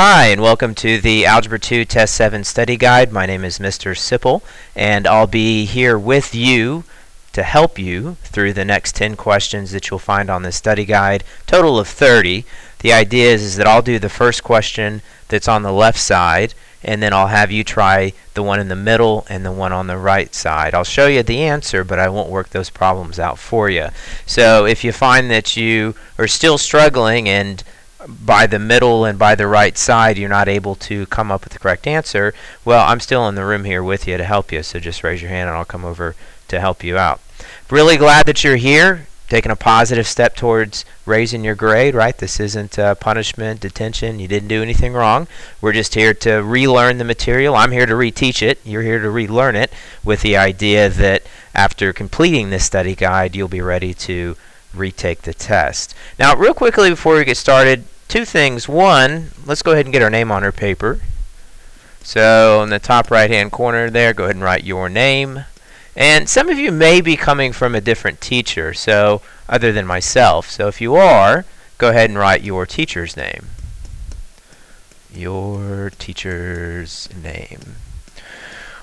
Hi, and welcome to the Algebra 2 Test 7 Study Guide. My name is Mr. Sipple, and I'll be here with you to help you through the next 10 questions that you'll find on this study guide, total of 30. The idea is that I'll do the first question that's on the left side, and then I'll have you try the one in the middle and the one on the right side. I'll show you the answer, but I won't work those problems out for you. So if you find that you are still struggling and by the middle and by the right side you're not able to come up with the correct answer, well, I'm still in the room here with you to help you, so just raise your hand and I'll come over to help you out. Really glad that you're here, taking a positive step towards raising your grade, right? This isn't punishment, detention. You didn't do anything wrong. We're just here to relearn the material. I'm here to reteach it. You're here to relearn it, with the idea that after completing this study guide you'll be ready to retake the test. Now, real quickly before we get started, two things. One, let's go ahead and get our name on our paper. So in the top right hand corner there, go ahead and write your name. And some of you may be coming from a different teacher, so other than myself. So if you are, go ahead and write your teacher's name. Your teacher's name.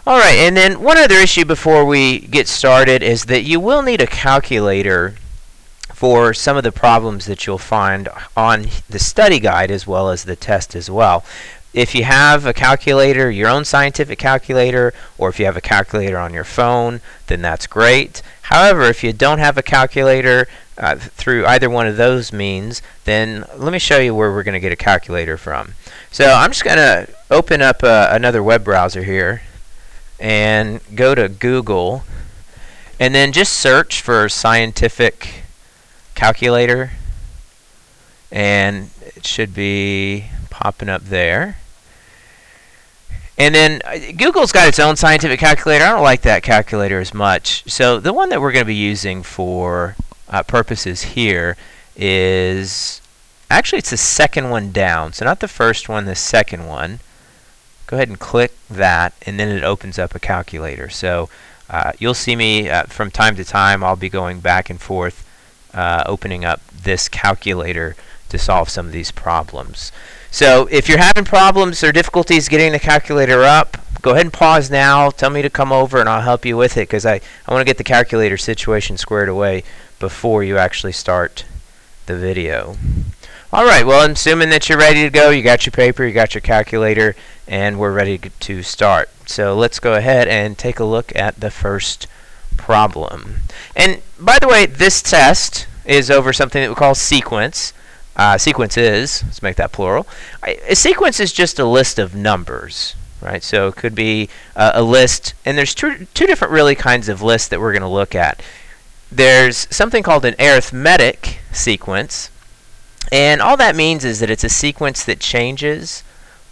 Alright, and then one other issue before we get started is that you will need a calculator for some of the problems that you'll find on the study guide as well as the test as well. If you have a calculator, your own scientific calculator, or if you have a calculator on your phone, then that's great. However, if you don't have a calculator through either one of those means, then let me show you where we're going to get a calculator from. So I'm just going to open up another web browser here and go to Google, and then just search for scientific calculator, and it should be popping up there. And then Google's got its own scientific calculator. I don't like that calculator as much. So the one that we're going to be using for purposes here is, actually it's the second one down. So not the first one, the second one. Go ahead and click that, and then it opens up a calculator. So you'll see me from time to time. I'll be going back and forth opening up this calculator to solve some of these problems. So if you're having problems or difficulties getting the calculator up, go ahead and pause now. Tell me to come over and I'll help you with it, because I want to get the calculator situation squared away before you actually start the video. Alright, well, I'm assuming that you're ready to go. You got your paper, you got your calculator, and we're ready to start. So let's go ahead and take a look at the first problem. And by the way, this test is over something that we call sequence. Sequences, let's make that plural. A sequence is just a list of numbers, right? So it could be a list, and there's two different really kinds of lists that we're going to look at. There's something called an arithmetic sequence, and all that means is that it's a sequence that changes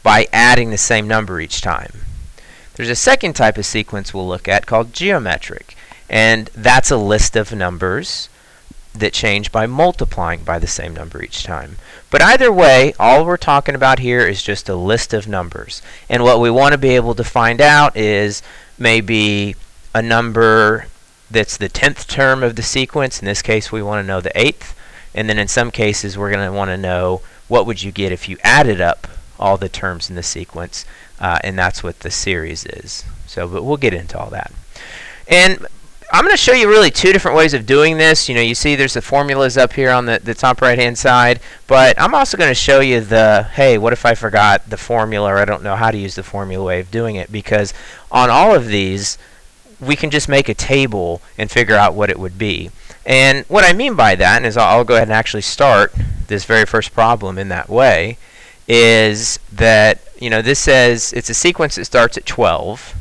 by adding the same number each time. There's a second type of sequence we'll look at called geometric, and that's a list of numbers that change by multiplying by the same number each time. But either way, all we're talking about here is just a list of numbers. And what we want to be able to find out is maybe a number that's the 10th term of the sequence. In this case, we want to know the 8th. And then in some cases, we're going to want to know what would you get if you added up all the terms in the sequence. And that's what the series is. So, but we'll get into all that. And I'm going to show you really two different ways of doing this. You know, you see there's the formulas up here on the top right hand side, but I'm also going to show you the, hey, what if I forgot the formula, or I don't know how to use the formula way of doing it, because on all of these we can just make a table and figure out what it would be. And what I mean by that is, I'll go ahead and actually start this very first problem in that way, is that, you know, this says it's a sequence that starts at 12.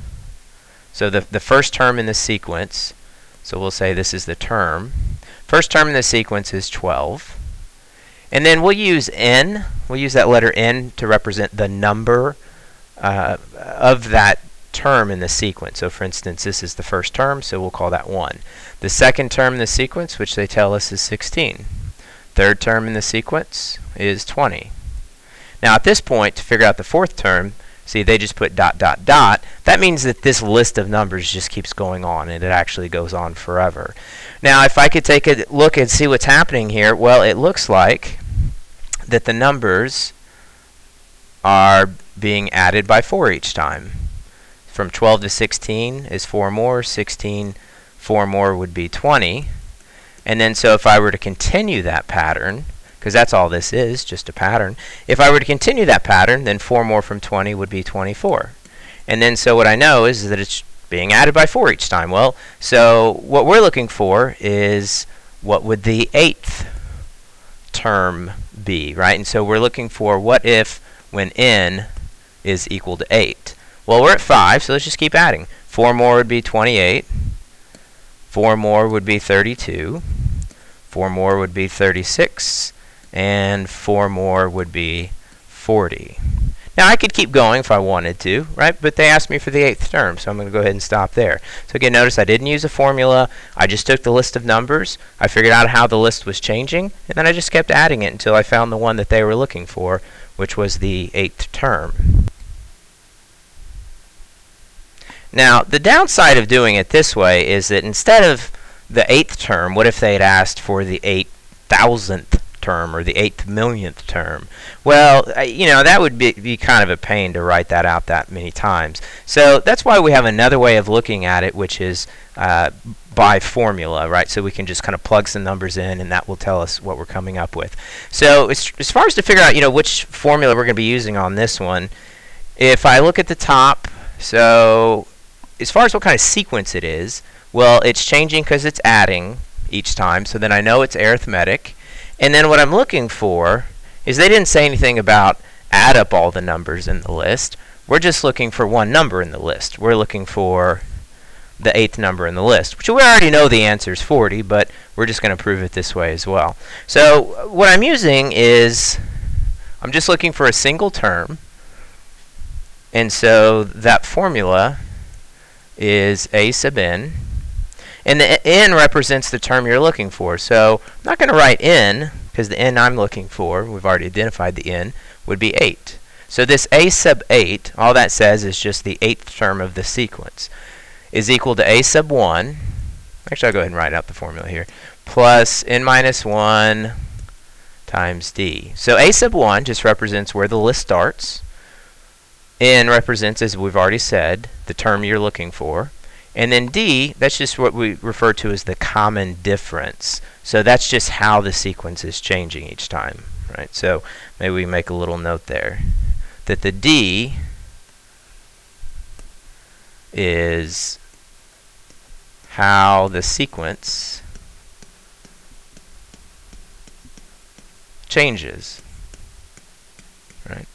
So the first term in the sequence, so we'll say this is the term. First term in the sequence is 12. And then we'll use n. We'll use that letter n to represent the number of that term in the sequence. So for instance, this is the first term, so we'll call that 1. The second term in the sequence, which they tell us is 16. Third term in the sequence is 20. Now at this point, to figure out the fourth term, see, they just put dot, dot, dot. That means that this list of numbers just keeps going on, and it actually goes on forever. Now, if I could take a look and see what's happening here, well, it looks like that the numbers are being added by 4 each time. From 12 to 16 is 4 more. 16, 4 more would be 20. And then so if I were to continue that pattern, because that's all this is, just a pattern, if I were to continue that pattern, then 4 more from 20 would be 24. And then so what I know is that it's being added by 4 each time. Well, so what we're looking for is what would the 8th term be, right? And so we're looking for what if when n is equal to 8. Well, we're at 5, so let's just keep adding. 4 more would be 28. 4 more would be 32. 4 more would be 36. And 4 more would be 40. Now, I could keep going if I wanted to, right? But they asked me for the 8th term, so I'm going to go ahead and stop there. So again, notice I didn't use a formula. I just took the list of numbers. I figured out how the list was changing, and then I just kept adding it until I found the one that they were looking for, which was the 8th term. Now, the downside of doing it this way is that instead of the 8th term, what if they had asked for the 8,000th term or the 8th millionth term? Well, you know, that would be kind of a pain to write that out that many times. So that's why we have another way of looking at it, which is by formula, right? So we can just kind of plug some numbers in, and that will tell us what we're coming up with. So as far as to figure out, you know, which formula we're going to be using on this one, if I look at the top, so as far as what kind of sequence it is, well, it's changing because it's adding each time, so then I know it's arithmetic. And then what I'm looking for is they didn't say anything about add up all the numbers in the list. We're just looking for one number in the list. We're looking for the 8th number in the list, which we already know the answer is 40, but we're just going to prove it this way as well. So what I'm using is I'm just looking for a single term, and so that formula is a sub n, and the n represents the term you're looking for. So I'm not going to write n, because the n I'm looking for, we've already identified the n, would be 8. So this a sub 8, all that says is just the 8th term of the sequence, is equal to a sub 1, actually I'll go ahead and write out the formula here, plus n minus 1 times d. So a sub 1 just represents where the list starts. N represents, as we've already said, the term you're looking for. And then D, that's just what we refer to as the common difference. So that's just how the sequence is changing each time, right? So maybe we make a little note there that the D is how the sequence changes, right?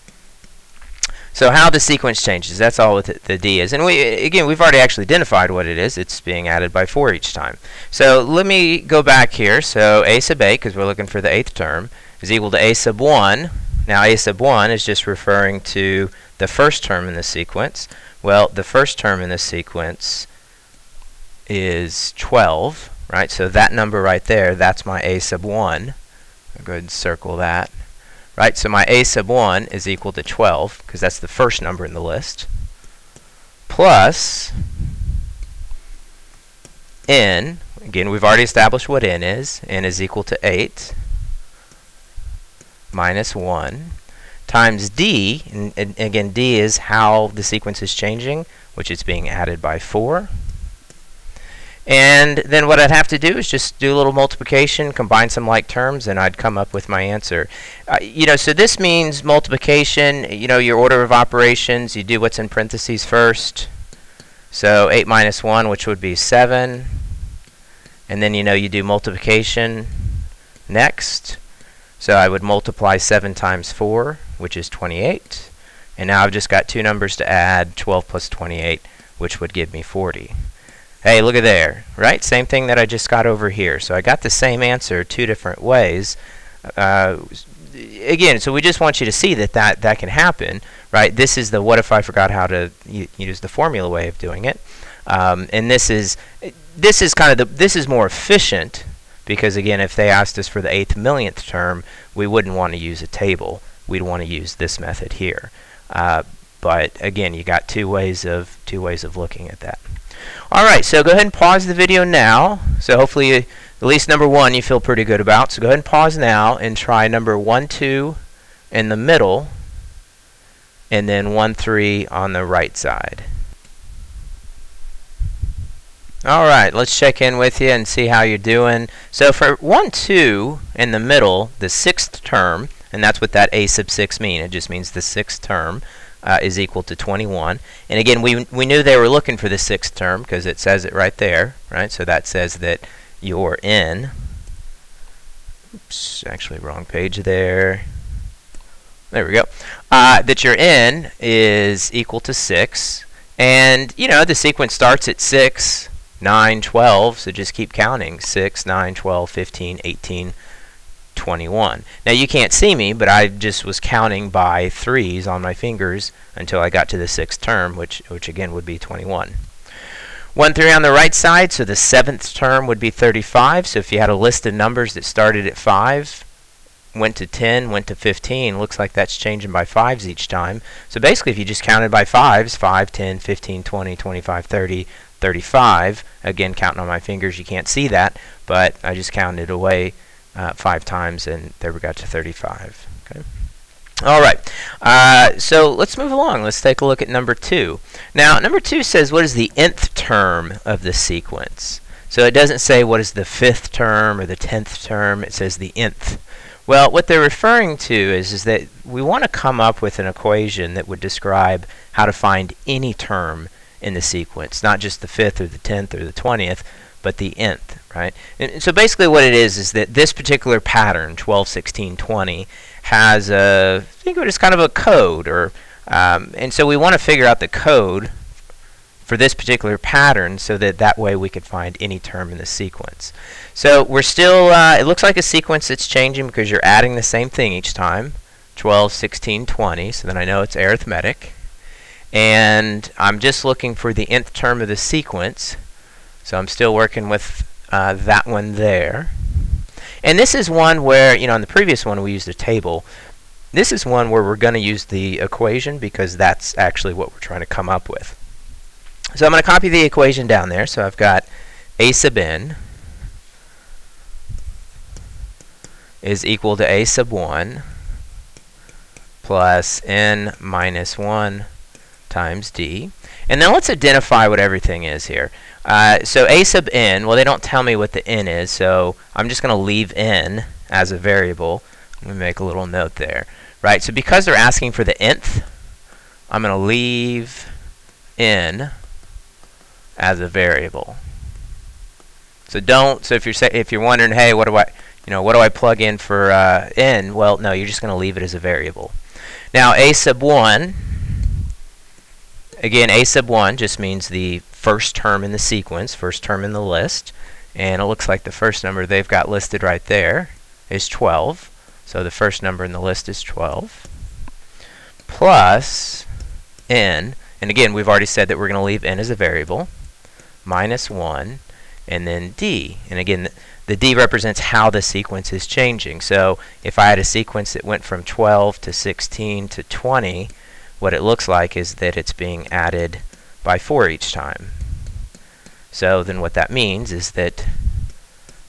So how the sequence changes, that's all what the D is. And we've already actually identified what it is. It's being added by 4 each time. So let me go back here. So a sub 8, because we're looking for the 8th term, is equal to a sub 1. Now a sub 1 is just referring to the first term in the sequence. Well, the first term in the sequence is 12, right? So that number right there, that's my a sub 1. I'll go ahead and circle that. Right, so my a sub 1 is equal to 12, because that's the first number in the list, plus n, again, we've already established what n is equal to 8, minus 1, times d, and again, d is how the sequence is changing, which is being added by 4. And then what I'd have to do is just do a little multiplication, combine some like terms, and I'd come up with my answer. You know, so this means multiplication, you know, your order of operations, you do what's in parentheses first. So 8 minus 1, which would be 7. And then, you know, you do multiplication next. So I would multiply 7 times 4, which is 28. And now I've just got two numbers to add, 12 plus 28, which would give me 40. Hey, look at there, right? Same thing that I just got over here. So I got the same answer two different ways. Again, so we just want you to see that can happen, right? This is the what if I forgot how to use the formula way of doing it. And this is more efficient because, again, if they asked us for the 8th millionth term, we wouldn't want to use a table. We'd want to use this method here. But again, you got two ways of looking at that. All right, so go ahead and pause the video now. So hopefully, at least number 1 you feel pretty good about. So go ahead and pause now and try number 1, 2 in the middle, and then 1, 3 on the right side. All right, let's check in with you and see how you're doing. So for 1, 2 in the middle, the sixth term, and that's what that a sub 6 means. It just means the sixth term is equal to 21. And again, we knew they were looking for the sixth term because it says it right there, right? So that says that your n, oops, actually wrong page there. There we go. That your n is equal to 6. And, you know, the sequence starts at 6, 9, 12, so just keep counting. 6, 9, 12, 15, 18, 21. Now you can't see me, but I just was counting by 3s on my fingers until I got to the sixth term, which again would be 21. 1, 3 on the right side, so the seventh term would be 35. So if you had a list of numbers that started at 5, went to 10, went to 15, looks like that's changing by 5s each time. So basically if you just counted by 5s, 5, 10, 15, 20, 25, 30, 35, again counting on my fingers, you can't see that, but I just counted away 5 times and there we got to 35. Okay. All right, so let's move along. Let's take a look at number 2. Now number 2 says what is the nth term of the sequence. So it doesn't say what is the 5th term or the 10th term, it says the nth. Well, what they're referring to is that we want to come up with an equation that would describe how to find any term in the sequence, not just the 5th or the 10th or the 20th, but the nth, right? And so basically what it is that this particular pattern, 12, 16, 20, has a, think of it as kind of a code, or and so we want to figure out the code for this particular pattern so that way we could find any term in the sequence. So we're still, it looks like a sequence that's changing because you're adding the same thing each time, 12, 16, 20, so then I know it's arithmetic. And I'm just looking for the nth term of the sequence, so I'm still working with that one there. And this is one where, you know, in the previous one we used a table. This is one where we're going to use the equation because that's actually what we're trying to come up with. So I'm going to copy the equation down there. So I've got a sub n is equal to a sub 1 plus n minus 1 times d. And then let's identify what everything is here. So a sub n, well, they don't tell me what the n is, so I'm just going to leave n as a variable. Let me make a little note there. Right, so because they're asking for the nth, I'm going to leave n as a variable. So if you're wondering, hey, what do I plug in for n? Well, no, you're just going to leave it as a variable. Now a sub 1, again, a sub 1 just means the first term in the sequence, first term in the list, and it looks like the first number they've got listed right there is 12. So the first number in the list is 12 plus n, and again we've already said that we're going to leave n as a variable, minus 1, and then d. And again, the d represents how the sequence is changing. So if I had a sequence that went from 12 to 16 to 20, what it looks like is that it's being added by 4 each time. So then what that means is that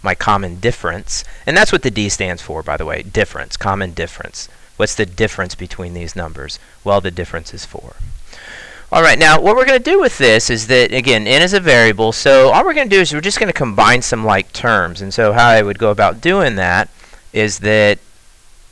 my common difference, and that's what the d stands for, by the way, difference, common difference. What's the difference between these numbers? Well, the difference is 4. All right, now what we're going to do with this is that, again, n is a variable, so all we're going to do is we're just going to combine some like terms. And so how I would go about doing that is that,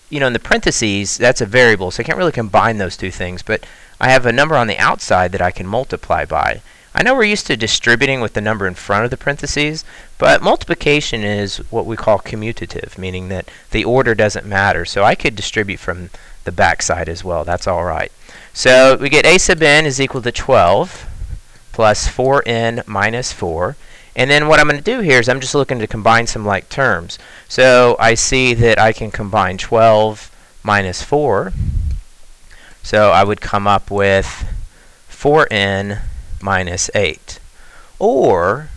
you know, in the parentheses, that's a variable, so I can't really combine those two things, but I have a number on the outside that I can multiply by. I know we're used to distributing with the number in front of the parentheses, but multiplication is what we call commutative, meaning that the order doesn't matter. So I could distribute from the back side as well. That's all right. So we get a sub n is equal to 12 plus 4n minus 4. And then what I'm going to do here is I'm just looking to combine some like terms. So I see that I can combine 12 minus 4. So I would come up with 4n minus 8. Or,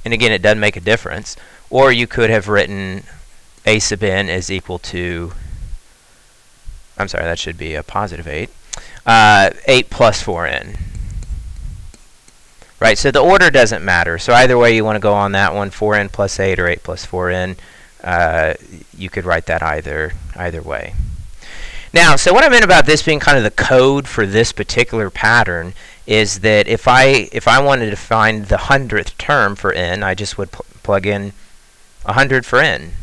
and again it doesn't make a difference, or you could have written a sub n is equal to, I'm sorry, that should be a positive 8. 8 plus 4n. Right, so the order doesn't matter. So either way you want to go on that one, 4n plus 8 or 8 plus 4n, you could write that either way. Now, so what I meant about this being kind of the code for this particular pattern is that if I wanted to find the 100th term for n, I just would plug in 100 for n,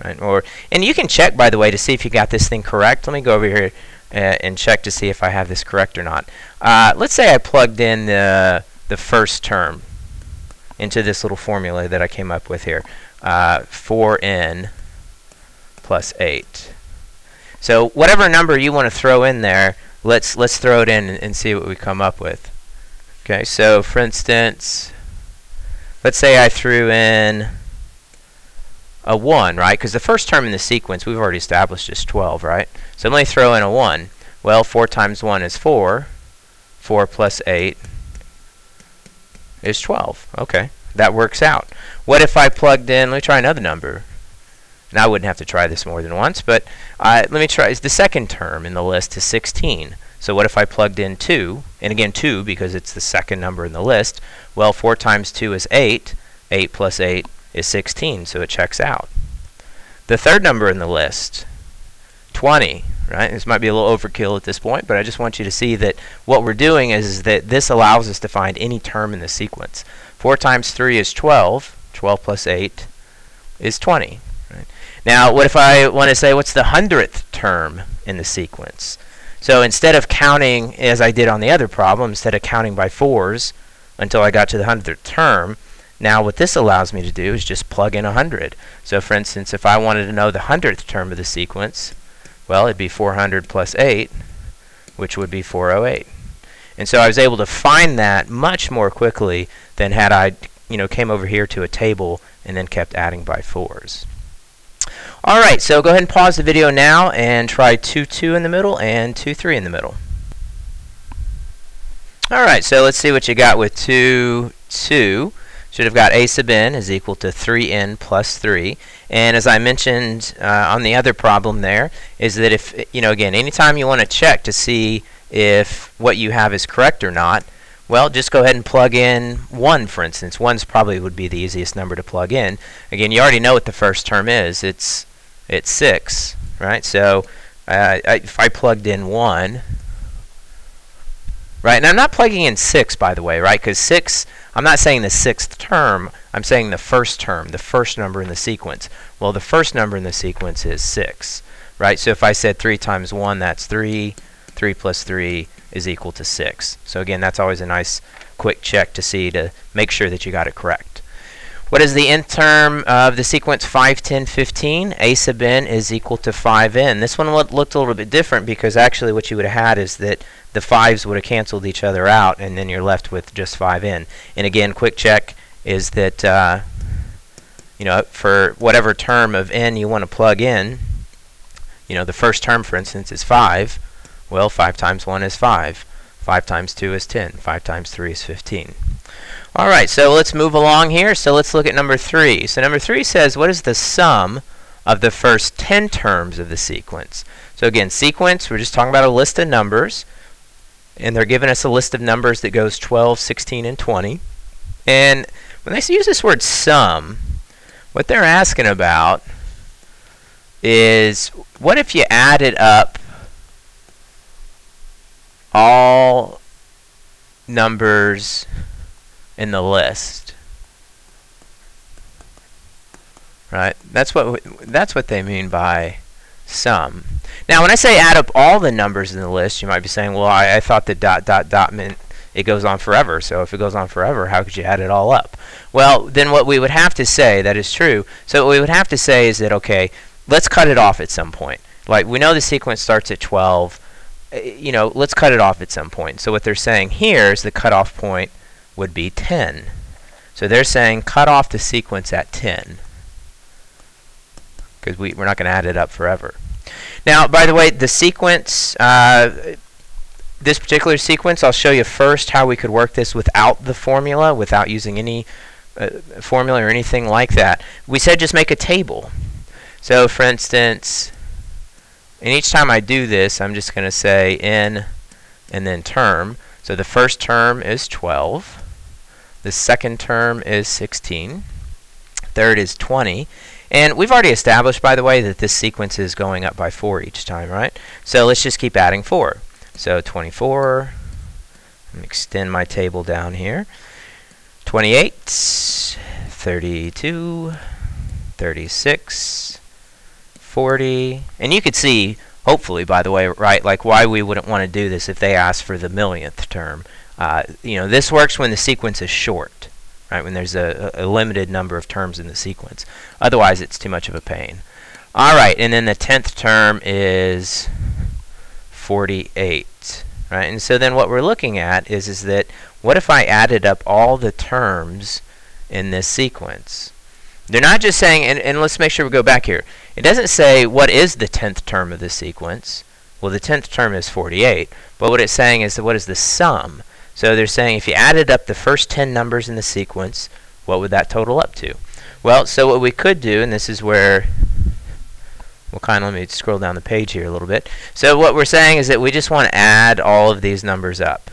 right? And you can check, by the way, to see if you got this thing correct. Let me go over here and check to see if I have this correct or not. Let's say I plugged in the first term into this little formula that I came up with here, 4n plus 8. So whatever number you want to throw in there, let's throw it in and see what we come up with. Okay, so for instance, let's say I threw in a 1, right? Because the first term in the sequence we've already established is 12, right? So let me throw in a 1. Well, 4 times 1 is 4. 4 plus 8 is 12. Okay, that works out. What if I plugged in, let me try another number. Now, I wouldn't have to try this more than once, but let me try. The second term in the list is 16. So what if I plugged in 2, and again 2 because it's the second number in the list. Well, 4 times 2 is 8. 8 plus 8 is 16, so it checks out. The third number in the list, 20, right? This might be a little overkill at this point, but I just want you to see that what we're doing is that this allows us to find any term in the sequence. 4 times 3 is 12. 12 plus 8 is 20. Now, what if I want to say what's the 100th term in the sequence? So instead of counting, as I did on the other problem, instead of counting by 4s until I got to the 100th term, now what this allows me to do is just plug in 100. So for instance, if I wanted to know the 100th term of the sequence, well, it'd be 400 plus 8, which would be 408. And so I was able to find that much more quickly than had I came over here to a table and then kept adding by 4s. Alright, so go ahead and pause the video now and try 2, 2 in the middle and 2, 3 in the middle. Alright, so let's see what you got with 2, 2. Should have got a sub n is equal to 3n plus 3. And as I mentioned on the other problem there, is that if, again, anytime you want to check to see if what you have is correct or not, well, just go ahead and plug in 1, for instance. 1's probably would be the easiest number to plug in. Again, you already know what the first term is. It's 6, right? So if I plugged in 1, right? And I'm not plugging in 6, by the way, right? Because 6, I'm not saying the 6th term. I'm saying the first term, the first number in the sequence. Well, the first number in the sequence is 6, right? So if I said 3 times 1, that's 3. 3 plus 3 is equal to 6. So again, that's always a nice quick check to see to make sure that you got it correct. What is the nth term of the sequence 5, 10, 15? A sub n is equal to 5n. This one looked a little bit different because actually what you would have had is that the 5s would have canceled each other out and then you're left with just 5n. And again, quick check is that for whatever term of n you want to plug in, the first term, for instance, is 5. Well, 5 times 1 is 5. 5 times 2 is 10. 5 times 3 is 15. All right, so let's move along here. So let's look at number 3. So number 3 says, what is the sum of the first 10 terms of the sequence? So again, sequence, we're just talking about a list of numbers. And they're giving us a list of numbers that goes 12, 16, and 20. And when they use this word sum, what they're asking about is, what if you added up all numbers in the list, right? That's what they mean by sum. Now, when I say add up all the numbers in the list, you might be saying, well, I thought that dot, dot, dot meant it goes on forever. So if it goes on forever, how could you add it all up? Well, then what we would have to say, that is true. So what we would have to say is that, okay, let's cut it off at some point. Like, we know the sequence starts at 12. Let's cut it off at some point. So what they're saying here is the cutoff point would be 10. So they're saying cut off the sequence at 10 because we're not going to add it up forever. Now, by the way, the sequence, this particular sequence, I'll show you first how we could work this without the formula, without using any formula or anything like that. We said just make a table. So for instance, and each time I do this, I'm just going to say n and then term. So the first term is 12. The second term is 16. Third is 20. And we've already established, by the way, that this sequence is going up by 4 each time, right? So let's just keep adding 4. So 24, let me extend my table down here. 28, 32, 36, 40, and you could see, hopefully, by the way, right, like why we wouldn't want to do this if they asked for the millionth term. This works when the sequence is short, right, when there's a limited number of terms in the sequence. Otherwise, it's too much of a pain. All right, and then the 10th term is 48, right? And so then what we're looking at is that what if I added up all the terms in this sequence? They're not just saying, and let's make sure we go back here. It doesn't say what is the 10th term of the sequence. Well, the 10th term is 48, but what it's saying is what is the sum? So they're saying if you added up the first 10 numbers in the sequence, what would that total up to? Well, so what we could do, and this is where let me scroll down the page here a little bit. So what we're saying is that we just want to add all of these numbers up.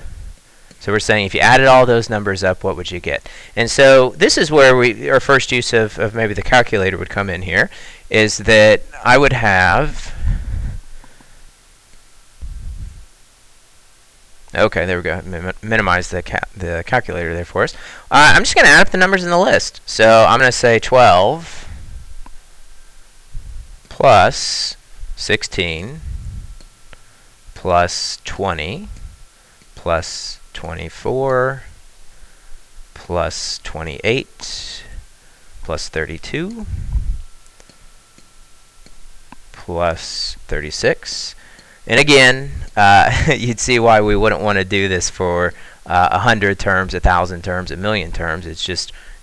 So we're saying if you added all those numbers up, what would you get? And so this is where our first use of maybe the calculator would come in here, is that I would have, okay, there we go. Minimize the calculator there for us. I'm just going to add up the numbers in the list. So I'm going to say 12 plus 16 plus 20 plus 24 plus 28 plus 32 plus 36. And again, you'd see why we wouldn't want to do this for 100 terms, 1,000 terms, 1,000,000 terms.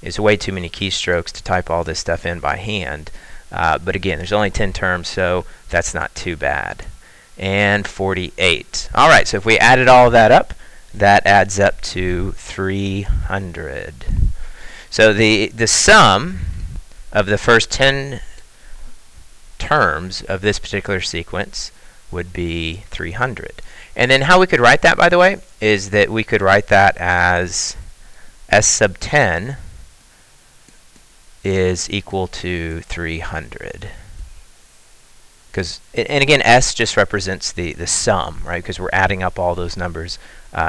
It's way too many keystrokes to type all this stuff in by hand. But again, there's only 10 terms, so that's not too bad. And 48. All right, so if we added all of that up, that adds up to 300. So the sum of the first 10 terms of this particular sequence would be 300. And then how we could write that, by the way, is that we could write that as S sub 10 is equal to 300. And again, S just represents the sum, right? Because we're adding up all those numbers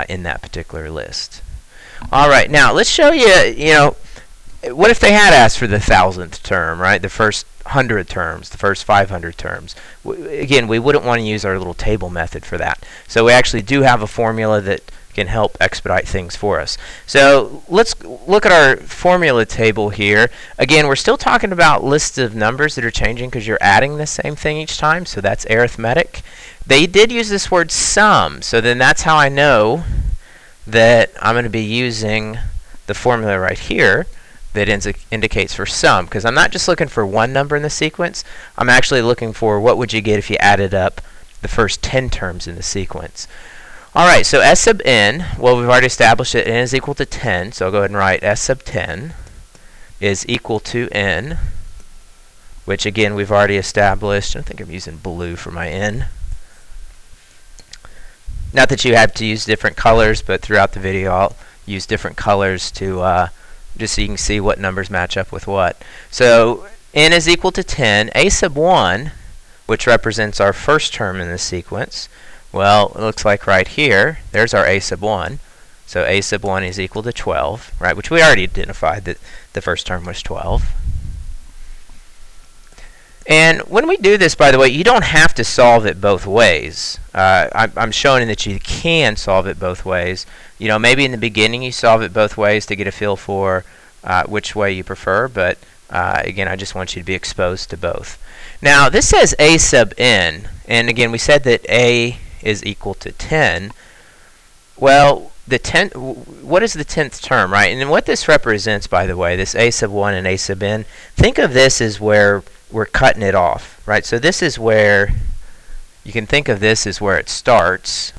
in that particular list. All right, now let's show you, what if they had asked for the 1,000th term, right? The first 100 terms, the first 500 terms. Again, we wouldn't want to use our little table method for that. So we actually do have a formula that can help expedite things for us. So let's look at our formula table here. Again, we're still talking about lists of numbers that are changing because you're adding the same thing each time, so that's arithmetic. They did use this word sum, so then that's how I know that I'm going to be using the formula right here that indicates for sum, because I'm not just looking for one number in the sequence, I'm actually looking for what would you get if you added up the first 10 terms in the sequence. Alright, so S sub n, well, we've already established that n is equal to 10, so I'll go ahead and write S sub 10 is equal to n, which again we've already established. I think I'm using blue for my n. Not that you have to use different colors, but throughout the video I'll use different colors to just so you can see what numbers match up with what. So n is equal to 10. A sub 1, which represents our first term in the sequence, well, it looks like right here, there's our a sub 1. So a sub 1 is equal to 12, right? Which we already identified that the first term was 12. And when we do this, by the way, you don't have to solve it both ways. I'm showing that you can solve it both ways. Maybe in the beginning you solve it both ways to get a feel for which way you prefer, but again, I just want you to be exposed to both. Now, this says a sub n, and again, we said that a is equal to 10. Well, what is the 10th term, right? And what this represents, by the way, this a sub 1 and a sub n, think of this as where we're cutting it off, right? So this is where, you can think of this as where it starts,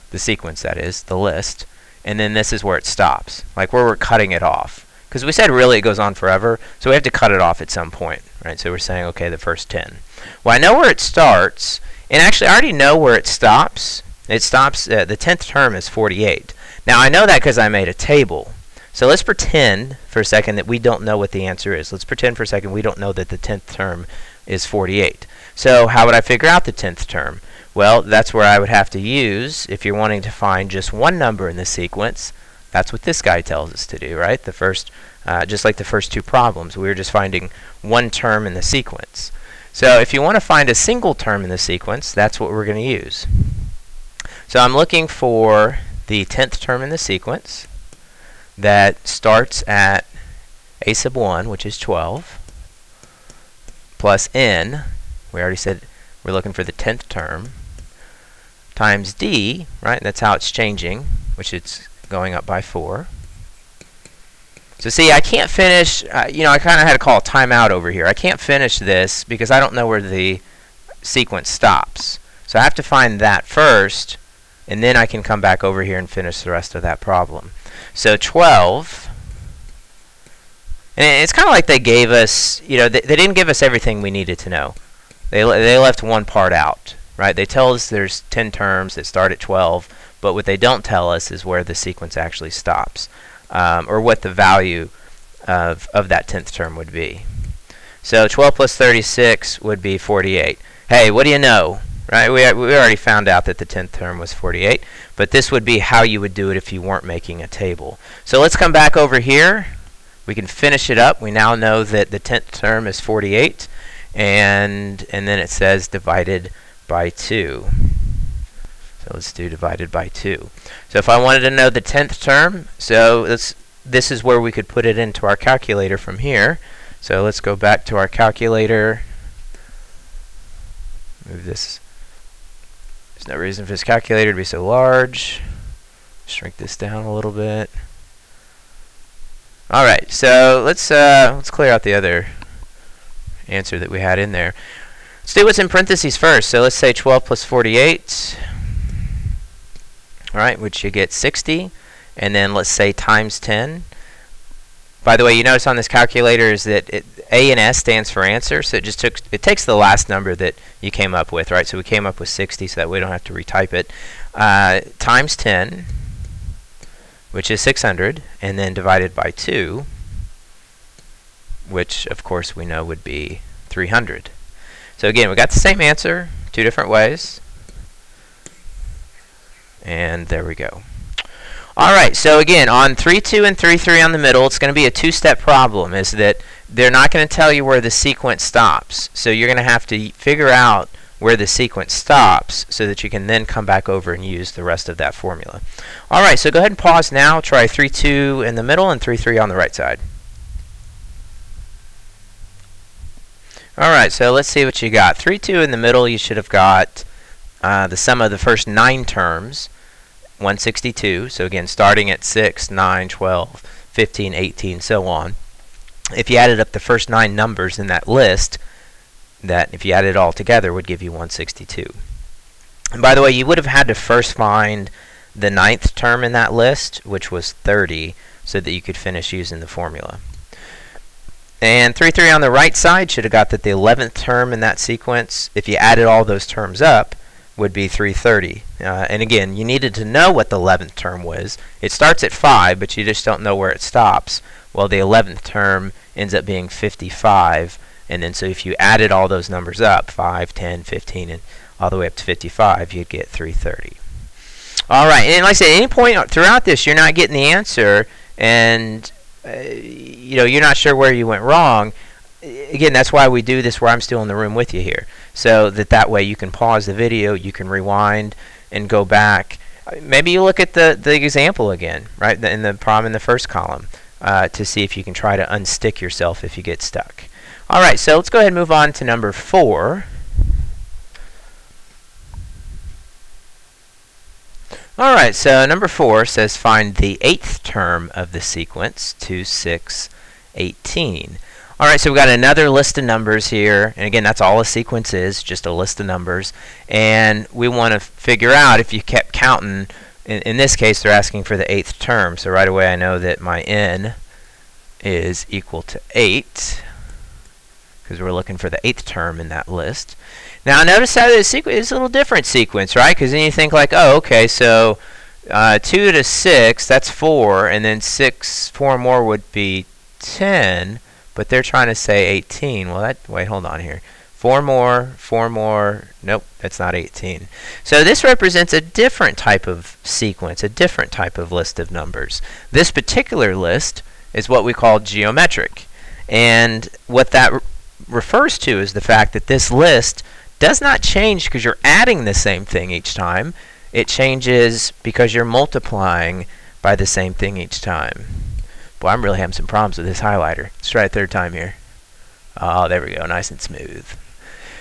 the sequence that is, the list, and then this is where it stops, like where we're cutting it off. Because we said really it goes on forever, so we have to cut it off at some point, right? So we're saying, okay, the first 10. Well, I know where it starts, and actually I already know where it stops. It stops, the 10th term is 48. Now I know that because I made a table. So let's pretend for a second that we don't know what the answer is. Let's pretend for a second we don't know that the 10th term is 48. So how would I figure out the 10th term? Well, that's where I would have to use, if you're wanting to find just one number in the sequence, that's what this guy tells us to do, right? The first, just like the first two problems, we were just finding one term in the sequence. So if you want to find a single term in the sequence, that's what we're going to use. So I'm looking for the 10th term in the sequence that starts at a sub 1, which is 12, plus n, we already said we're looking for the 10th term, times d, right? That's how it's changing, which it's going up by 4. So see, I can't finish, you know, I kind of had to call a timeout over here. I can't finish this because I don't know where the sequence stops. So I have to find that first, and then I can come back over here and finish the rest of that problem. So 12, and it's kind of like they gave us, you know, they didn't give us everything we needed to know. They left one part out, right? They tell us there's 10 terms that start at 12, but what they don't tell us is where the sequence actually stops, or what the value of that 10th term would be. So 12 plus 36 would be 48. Hey, what do you know? Right? We already found out that the 10th term was 48, but this would be how you would do it if you weren't making a table. So let's come back over here. We can finish it up. We now know that the 10th term is 48, and then it says divided by 2. So let's do divided by 2. So if I wanted to know the 10th term, so this is where we could put it into our calculator from here. So let's go back to our calculator. Move this. There's no reason for this calculator to be so large. Shrink this down a little bit. All right, so let's clear out the other answer that we had in there. Let's do what's in parentheses first. So let's say 12 plus 48. All right, which you get 60, and then let's say times 10. By the way, you notice on this calculator is that A and S stands for answer, so it takes the last number that you came up with, right? So we came up with 60, so that we don't have to retype it. Times 10, which is 600, and then divided by 2, which of course we know would be 300. So again, we got the same answer, two different ways. And there we go. All right, so again, on 3-2 and 3-3 on the middle, it's going to be a two-step problem, is that they're not going to tell you where the sequence stops. So you're going to have to figure out where the sequence stops so that you can then come back over and use the rest of that formula. All right, so go ahead and pause now. Try 3-2 in the middle and 3-3 on the right side. All right, so let's see what you got. 3-2 in the middle, you should have got the sum of the first 9 terms, 162. So again, starting at 6, 9, 12, 15, 18, so on. If you added up the first 9 numbers in that list, that if you added it all together would give you 162. And by the way, you would have had to first find the 9th term in that list, which was 30, so that you could finish using the formula. And 3-3 on the right side should have got that the 11th term in that sequence, if you added all those terms up, would be 330. And again, you needed to know what the 11th term was. It starts at 5, but you just don't know where it stops. Well, the 11th term ends up being 55. And then so if you added all those numbers up, 5, 10, 15, and all the way up to 55, you'd get 330. All right, and like I said, at any point throughout this, you're not getting the answer, and you know, you're not sure where you went wrong. Again, that's why we do this where I'm still in the room with you here, so that way you can pause the video, you can rewind and go back. Maybe you look at the example again, right, in the problem in the first column, to see if you can try to unstick yourself if you get stuck. All right, so let's go ahead and move on to number 4. All right, so number 4 says find the 8th term of the sequence, 2, 6, 18. All right, so we've got another list of numbers here, and again, that's all a sequence is, just a list of numbers. And we want to figure out if you kept counting. In this case, they're asking for the 8th term, so right away I know that my n is equal to 8, because we're looking for the 8th term in that list. Now notice how the sequence is a little different sequence, right? Because then you think like, oh, okay, so 2 to 6, that's 4, and then 4 more would be 10, but they're trying to say 18. Well, wait, hold on here. 4 more, nope, that's not 18. So this represents a different type of sequence, a different type of list of numbers. This particular list is what we call geometric. And what that refers to is the fact that this list does not change because you're adding the same thing each time. It changes because you're multiplying by the same thing each time. Boy, I'm really having some problems with this highlighter. Let's try a third time here. Oh, there we go, nice and smooth.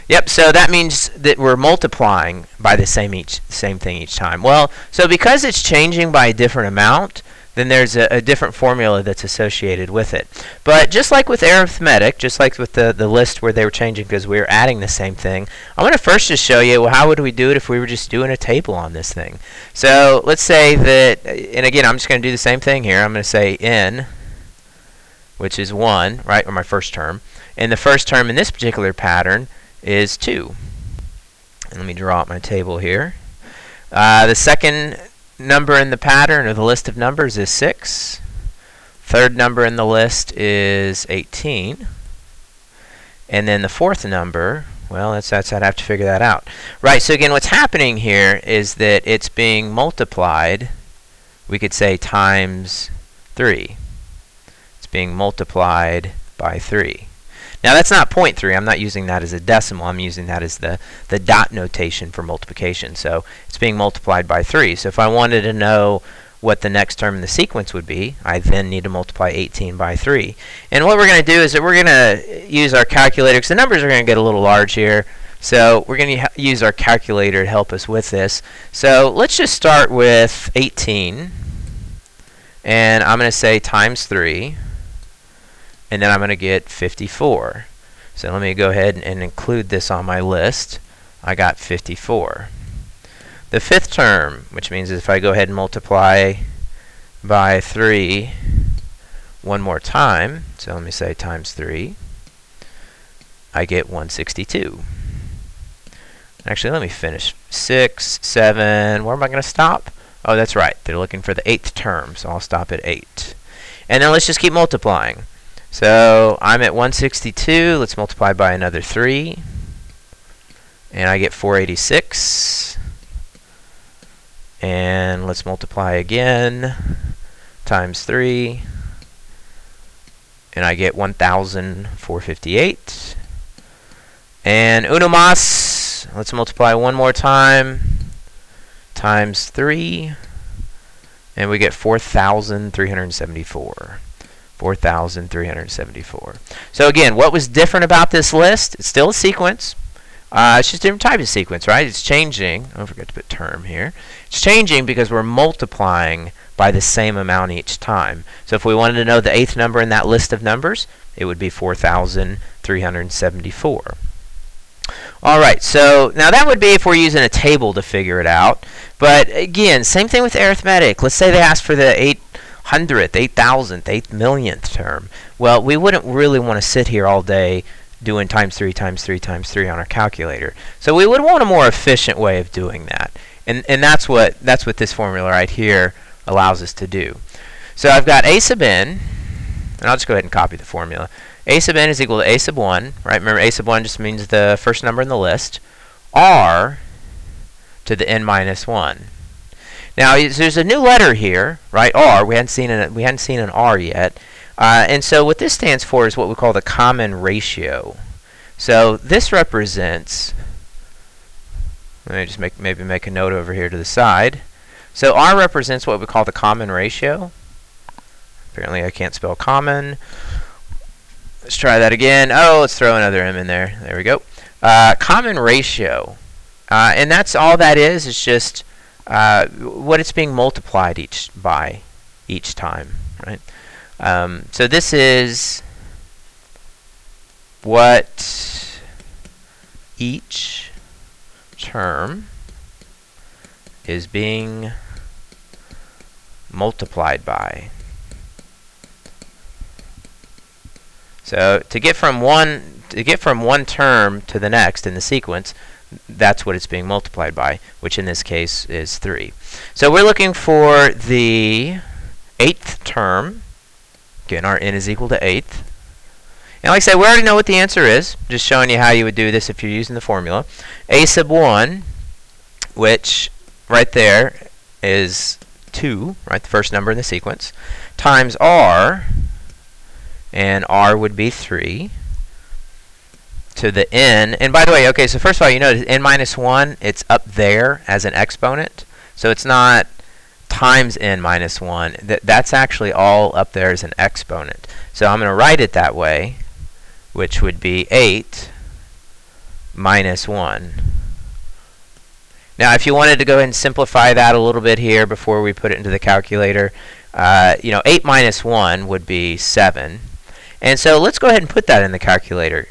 Yep, so that means that we're multiplying by the same thing each time. Well, so because it's changing by a different amount, then there's a different formula that's associated with it. But just like with arithmetic, just like with the list where they were changing because we were adding the same thing, I'm going to first just show you, well, how would we do it if we were just doing a table on this thing? So let's say that, and again, I'm just going to do the same thing here. I'm going to say n, which is 1, right, or my first term. And the first term in this particular pattern is 2. And let me draw out my table here. The second number in the pattern or the list of numbers is 6. Third number in the list is 18. And then the fourth number, well, I'd have to figure that out. Right, so again, what's happening here is that it's being multiplied, we could say times 3. It's being multiplied by 3. Now that's not 0.3. I'm not using that as a decimal. I'm using that as the dot notation for multiplication. So it's being multiplied by 3. So if I wanted to know what the next term in the sequence would be, I then need to multiply 18 by 3. And what we're going to do is that we're going to use our calculator, because the numbers are going to get a little large here. So we're going to use our calculator to help us with this. So let's just start with 18. And I'm going to say times 3. And then I'm going to get 54. So let me go ahead and include this on my list. I got 54. The fifth term, which means if I go ahead and multiply by 3 one more time, so let me say times 3, I get 162. Actually, let me finish. 6, 7, where am I going to stop? Oh, that's right. They're looking for the 8th term, so I'll stop at 8. And then let's just keep multiplying. So I'm at 162. Let's multiply by another 3. And I get 486. And let's multiply again times 3. And I get 1,458. And uno más. Let's multiply one more time times 3. And we get 4,374. 4,374. So again, what was different about this list? It's still a sequence. It's just a different type of sequence, right? It's changing. I forgot to put term here. It's changing because we're multiplying by the same amount each time. So if we wanted to know the 8th number in that list of numbers, it would be 4,374. All right, so now that would be if we're using a table to figure it out. But again, same thing with arithmetic. Let's say they asked for the 800th, 8,000th, 8 millionth term. Well, we wouldn't really want to sit here all day doing times 3 times 3 times 3 on our calculator. So we would want a more efficient way of doing that. And that's what this formula right here allows us to do. So I've got a sub n, and I'll just go ahead and copy the formula. A sub n is equal to a sub 1, right? Remember, a sub 1 just means the first number in the list, r to the n minus 1. Now there's a new letter here, right? R. We hadn't seen an R yet, and so what this stands for is what we call the common ratio. So this represents. Let me just maybe make a note over here to the side. So R represents what we call the common ratio. Apparently I can't spell common. Let's try that again. Oh, let's throw another M in there. There we go. Common ratio, and that's all that is. It's just what it's being multiplied by each time, right? So this is what each term is being multiplied by. So to get from one term to the next in the sequence, that's what it's being multiplied by, which in this case is 3. So we're looking for the 8th term. Again, our n is equal to 8th. And like I said, we already know what the answer is. Just showing you how you would do this if you're using the formula. A sub 1, which right there is 2, right, the first number in the sequence, times r, and r would be 3, to the n. And by the way, okay, so first of all, you notice n minus 1, it's up there as an exponent. So it's not times n minus 1. That's actually all up there as an exponent. So I'm going to write it that way, which would be 8 minus 1. Now, if you wanted to go ahead and simplify that a little bit here before we put it into the calculator, 8 minus 1 would be 7. And so let's go ahead and put that in the calculator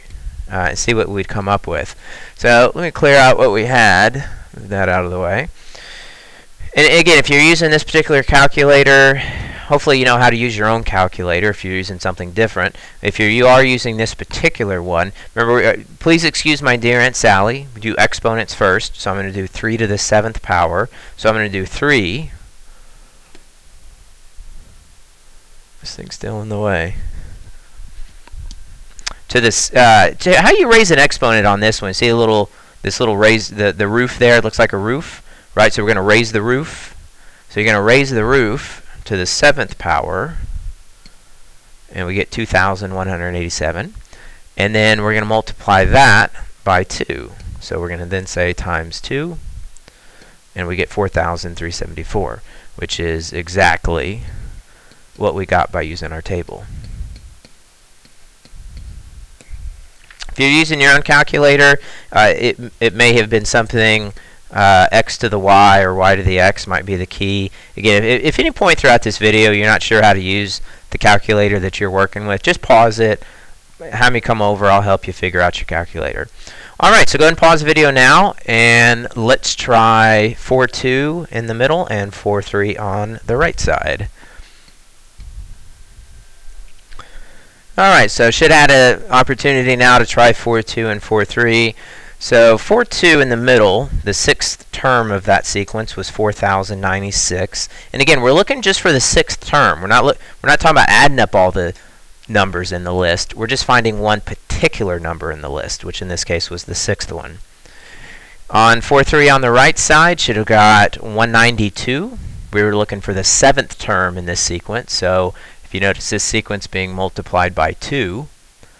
and see what we'd come up with. So let me clear out what we had. Move that out of the way. And again, if you're using this particular calculator, hopefully you know how to use your own calculator if you're using something different. If you are using this particular one, remember, please excuse my dear Aunt Sally. We do exponents first. So I'm going to do 3 to the 7th power. So I'm going to do 3. This thing's still in the way. To this, how you raise an exponent on this one? See this little raise, the roof there. It looks like a roof, right? So we're going to raise the roof. So you're going to raise the roof to the 7th power, and we get 2,187. And then we're going to multiply that by 2. So we're going to then say times 2, and we get 4,374, which is exactly what we got by using our table. If you're using your own calculator, it may have been something x to the y or y to the x might be the key. Again, if any point throughout this video you're not sure how to use the calculator that you're working with, just pause it, have me come over, I'll help you figure out your calculator. Alright, so go ahead and pause the video now, and let's try 4-2 in the middle and 4-3 on the right side. Alright, so should add an opportunity now to try 4-2 and 4-3. So 4-2 in the middle, the 6th term of that sequence was 4,096. And again, we're looking just for the 6th term. We're not talking about adding up all the numbers in the list. We're just finding one particular number in the list, which in this case was the 6th one. On 4-3 on the right side, should have got 192. We were looking for the 7th term in this sequence. So if you notice this sequence being multiplied by 2,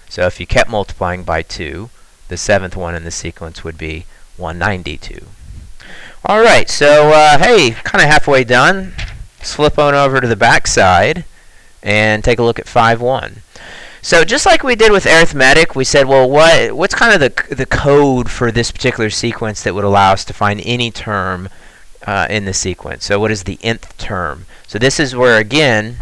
so if you kept multiplying by 2, the 7th one in the sequence would be 192. Alright, so hey, kind of halfway done. Let's flip on over to the back side and take a look at 5-1. So just like we did with arithmetic, we said, well, what's kind of the code for this particular sequence that would allow us to find any term in the sequence? So what is the nth term? So this is where, again,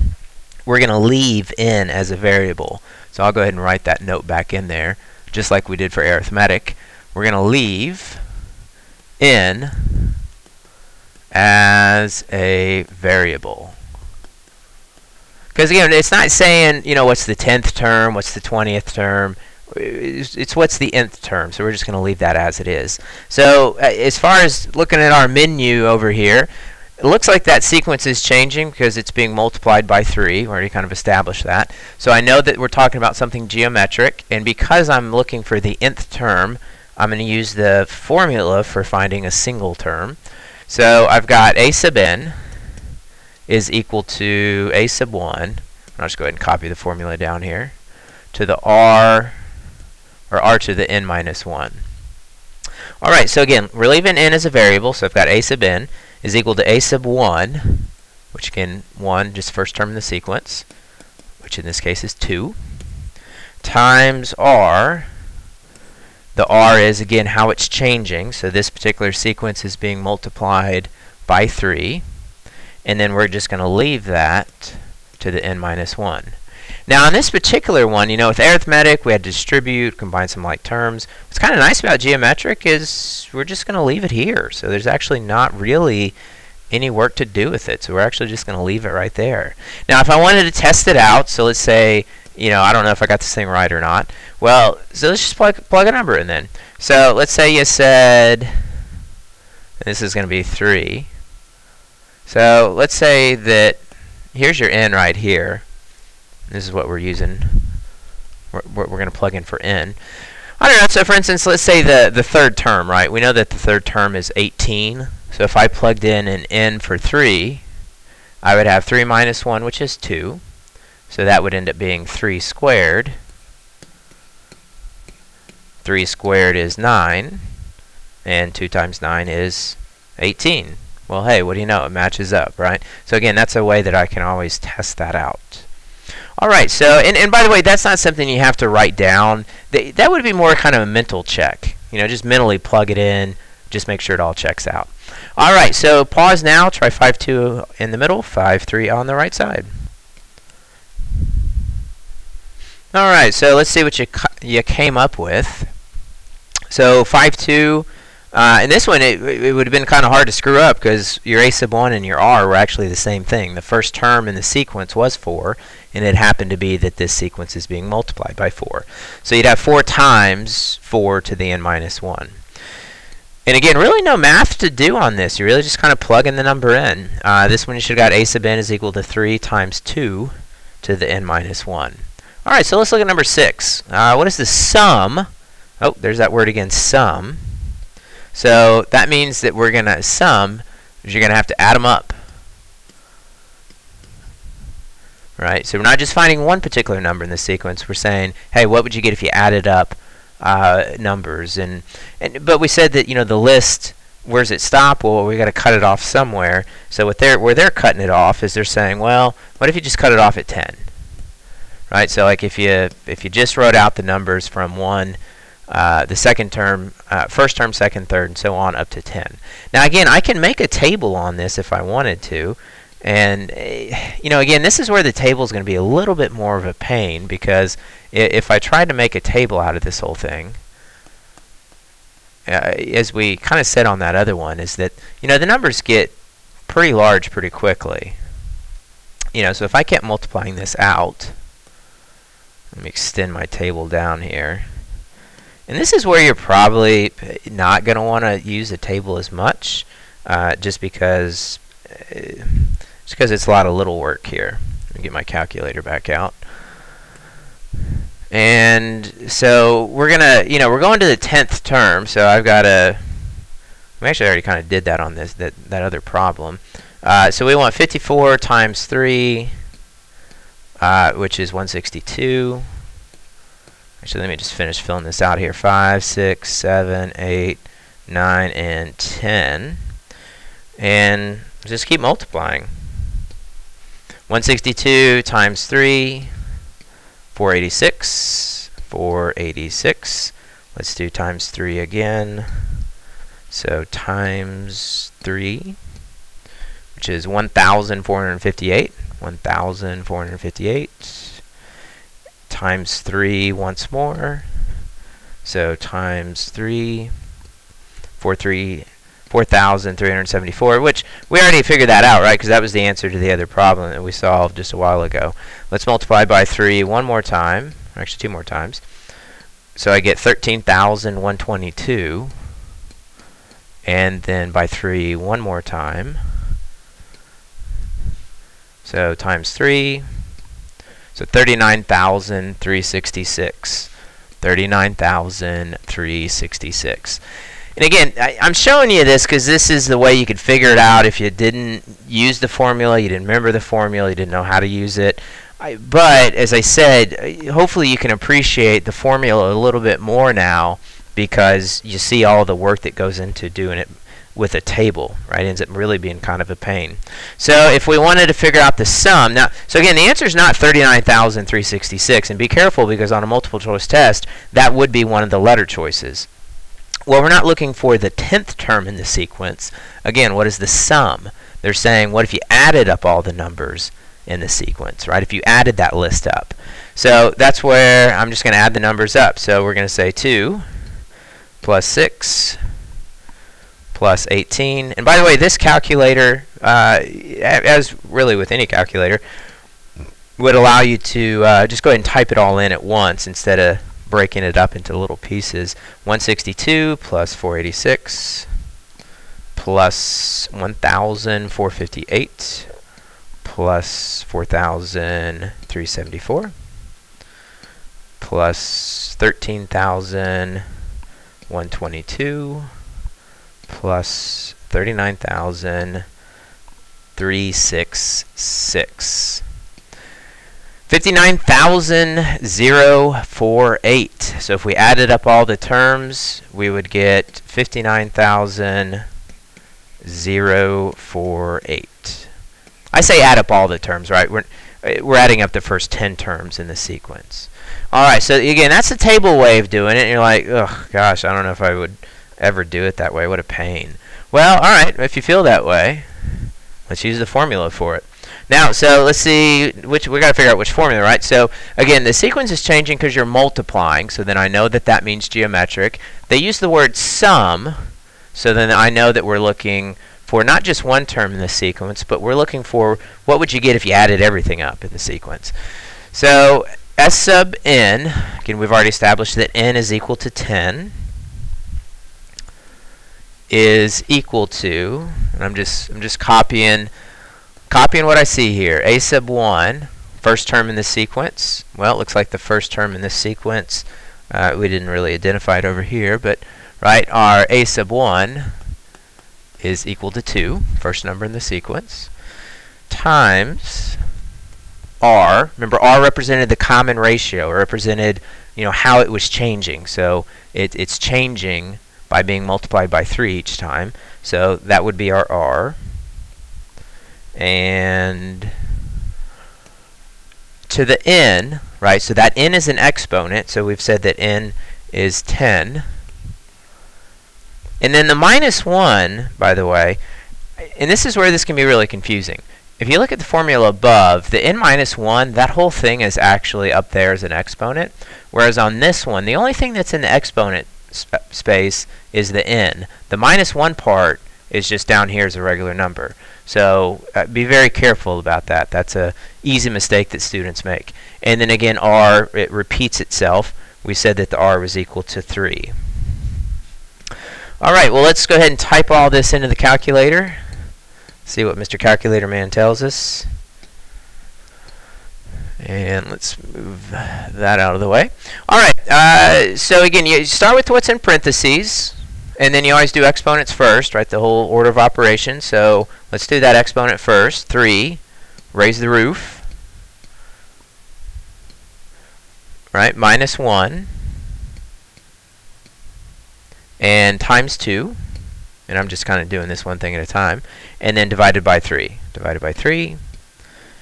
we're going to leave n as a variable. So I'll go ahead and write that note back in there. Just like we did for arithmetic, we're going to leave n as a variable. Because again, it's not saying, what's the 10th term, what's the 20th term. It's what's the nth term. So we're just going to leave that as it is. So as far as looking at our menu over here, it looks like that sequence is changing because it's being multiplied by 3. We already kind of established that. So I know that we're talking about something geometric, and because I'm looking for the nth term, I'm going to use the formula for finding a single term. So I've got a sub n is equal to a sub 1. I'll just go ahead and copy the formula down here, to the r, or r to the n minus 1. Alright, so again, we're leaving n as a variable, so I've got a sub n is equal to a sub 1, which again, 1, just first term in the sequence, which in this case is 2, times r. The r is, again, how it's changing. So this particular sequence is being multiplied by 3. And then we're just going to leave that to the n minus 1. Now, on this particular one, with arithmetic, we had to distribute, combine some like terms. What's kind of nice about geometric is we're just going to leave it here. So there's actually not really any work to do with it. So we're actually just going to leave it right there. Now, if I wanted to test it out, so let's say I don't know if I got this thing right or not. Well, so let's just plug a number in then. So let's say you said, this is going to be 3. So let's say that here's your n right here. This is what we're using. We're going to plug in for n. I don't know. So for instance, let's say the third term, right? We know that the third term is 18. So if I plugged in an n for 3, I would have 3 minus 1, which is 2. So that would end up being 3 squared. 3 squared is 9. And 2 times 9 is 18. Well, hey, what do you know? It matches up, right? So again, that's a way that I can always test that out. All right, so, and by the way, that's not something you have to write down. That would be more kind of a mental check. Just mentally plug it in. Just make sure it all checks out. All right, so pause now. Try 5, 2 in the middle, 5, 3 on the right side. All right, so let's see what you came up with. So 5, 2. And this one, it would have been kind of hard to screw up because your a sub 1 and your r were actually the same thing. The first term in the sequence was 4, and it happened to be that this sequence is being multiplied by 4. So you'd have 4 times 4 to the n minus 1. And again, really no math to do on this. You really just kind of plug in the number in. This one you should have got a sub n is equal to 3 times 2 to the n minus 1. All right, so let's look at number 6. What is the sum? Oh, there's that word again, sum. So that means that we're going to sum, you're going to have to add them up. Right? So we're not just finding one particular number in the sequence. We're saying, hey, what would you get if you added up numbers? But we said that, the list, where does it stop? Well, we got to cut it off somewhere. So where they're cutting it off is they're saying, well, what if you just cut it off at 10? Right? So like if you just wrote out the numbers from 1, the second term, first term, second, third, and so on up to 10. Now again, I can make a table on this if I wanted to. And again, this is where the table is going to be a little bit more of a pain, because if I tried to make a table out of this whole thing, as we kind of said on that other one, is that the numbers get pretty large pretty quickly. So if I kept multiplying this out, let me extend my table down here. And this is where you're probably not going to want to use a table as much, just because it's a lot of little work here. Let me get my calculator back out. And so we're gonna, we're going to the 10th term. So I've got a. We actually already kind of did that on that other problem. So we want 54 times 3, which is 162. Actually, let me just finish filling this out here. 5, 6, 7, 8, 9, and 10. And just keep multiplying. 162 times 3, 486. 486. Let's do times 3 again. So times 3, which is 1,458. 1,458. Times 3 once more. So times 3, 4,374, which we already figured that out, right? Because that was the answer to the other problem that we solved just a while ago. Let's multiply by 3 one more time, actually 2 more times. So I get 13,122, and then by 3 one more time. So times 3. So 39,366. 39,366. And again, I'm showing you this because this is the way you could figure it out if you didn't use the formula, you didn't remember the formula, you didn't know how to use it. But as I said, hopefully you can appreciate the formula a little bit more now, because you see all the work that goes into doing it with a table, right? It ends up really being kind of a pain. So if we wanted to figure out the sum, now, so again, the answer is not 39,366, and be careful because on a multiple choice test, that would be one of the letter choices. Well, we're not looking for the 10th term in the sequence. Again, what is the sum? They're saying, what if you added up all the numbers in the sequence, right? If you added that list up. So that's where I'm just going to add the numbers up. So we're going to say 2 plus 6 plus 18. And by the way, this calculator, as really with any calculator, would allow you to just go ahead and type it all in at once instead of breaking it up into little pieces. 162 plus 486 plus 1,458 plus 4,374 plus 13,122 plus 39,366. 59,048. So if we added up all the terms, we would get 59,048. I say add up all the terms, right? We're adding up the first 10 terms in the sequence. All right, so again, that's a table way of doing it. And you're like, oh gosh, I don't know if I would ever do it that way. What a pain. Well, all right, if you feel that way, let's use the formula for it. Now, so let's see, we got to figure out which formula, right? So again, the sequence is changing because you're multiplying, so then I know that that means geometric. They use the word sum, so then I know that we're looking for not just one term in the sequence, but we're looking for what would you get if you added everything up in the sequence. So S sub n, again, we've already established that n is equal to 10, is equal to, and I'm just copying what I see here. A sub 1, first term in the sequence. Well, it looks like the first term in this sequence, we didn't really identify it over here, but right, our A sub 1 is equal to 2, first number in the sequence, times R. Remember, R represented the common ratio, represented, you know, how it was changing. So it's changing by being multiplied by 3 each time. So that would be our R. And to the n, right, so that n is an exponent, so we've said that n is 10. And then the minus 1, by the way, and this is where this can be really confusing. If you look at the formula above, the n minus 1, that whole thing is actually up there as an exponent, whereas on this one, the only thing that's in the exponent space is the n. The minus 1 part is just down here as a regular number. So be very careful about that. That's an easy mistake that students make. And then again, R, it repeats itself. We said that the R was equal to 3. All right, well, let's go ahead and type all this into the calculator. See what Mr. Calculator Man tells us. And let's move that out of the way. All right, so again, you start with what's in parentheses. And then you always do exponents first, right? The whole order of operations. So let's do that exponent first. 3, raise the roof, right? Minus 1, and times 2. And I'm just kind of doing this one thing at a time. And then divided by 3. Divided by 3.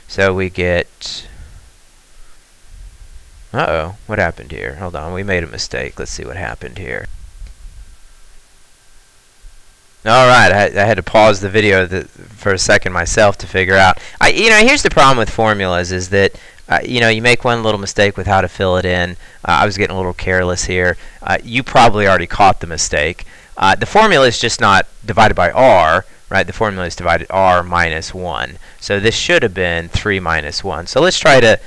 So we get... Uh-oh, what happened here? Hold on, we made a mistake. Let's see what happened here. All right, I had to pause the video for a second myself to figure out. Here's the problem with formulas is that you make one little mistake with how to fill it in. I was getting a little careless here. You probably already caught the mistake. The formula is just not divided by r, right? The formula is divided r minus 1. So this should have been 3 minus 1. So let's try to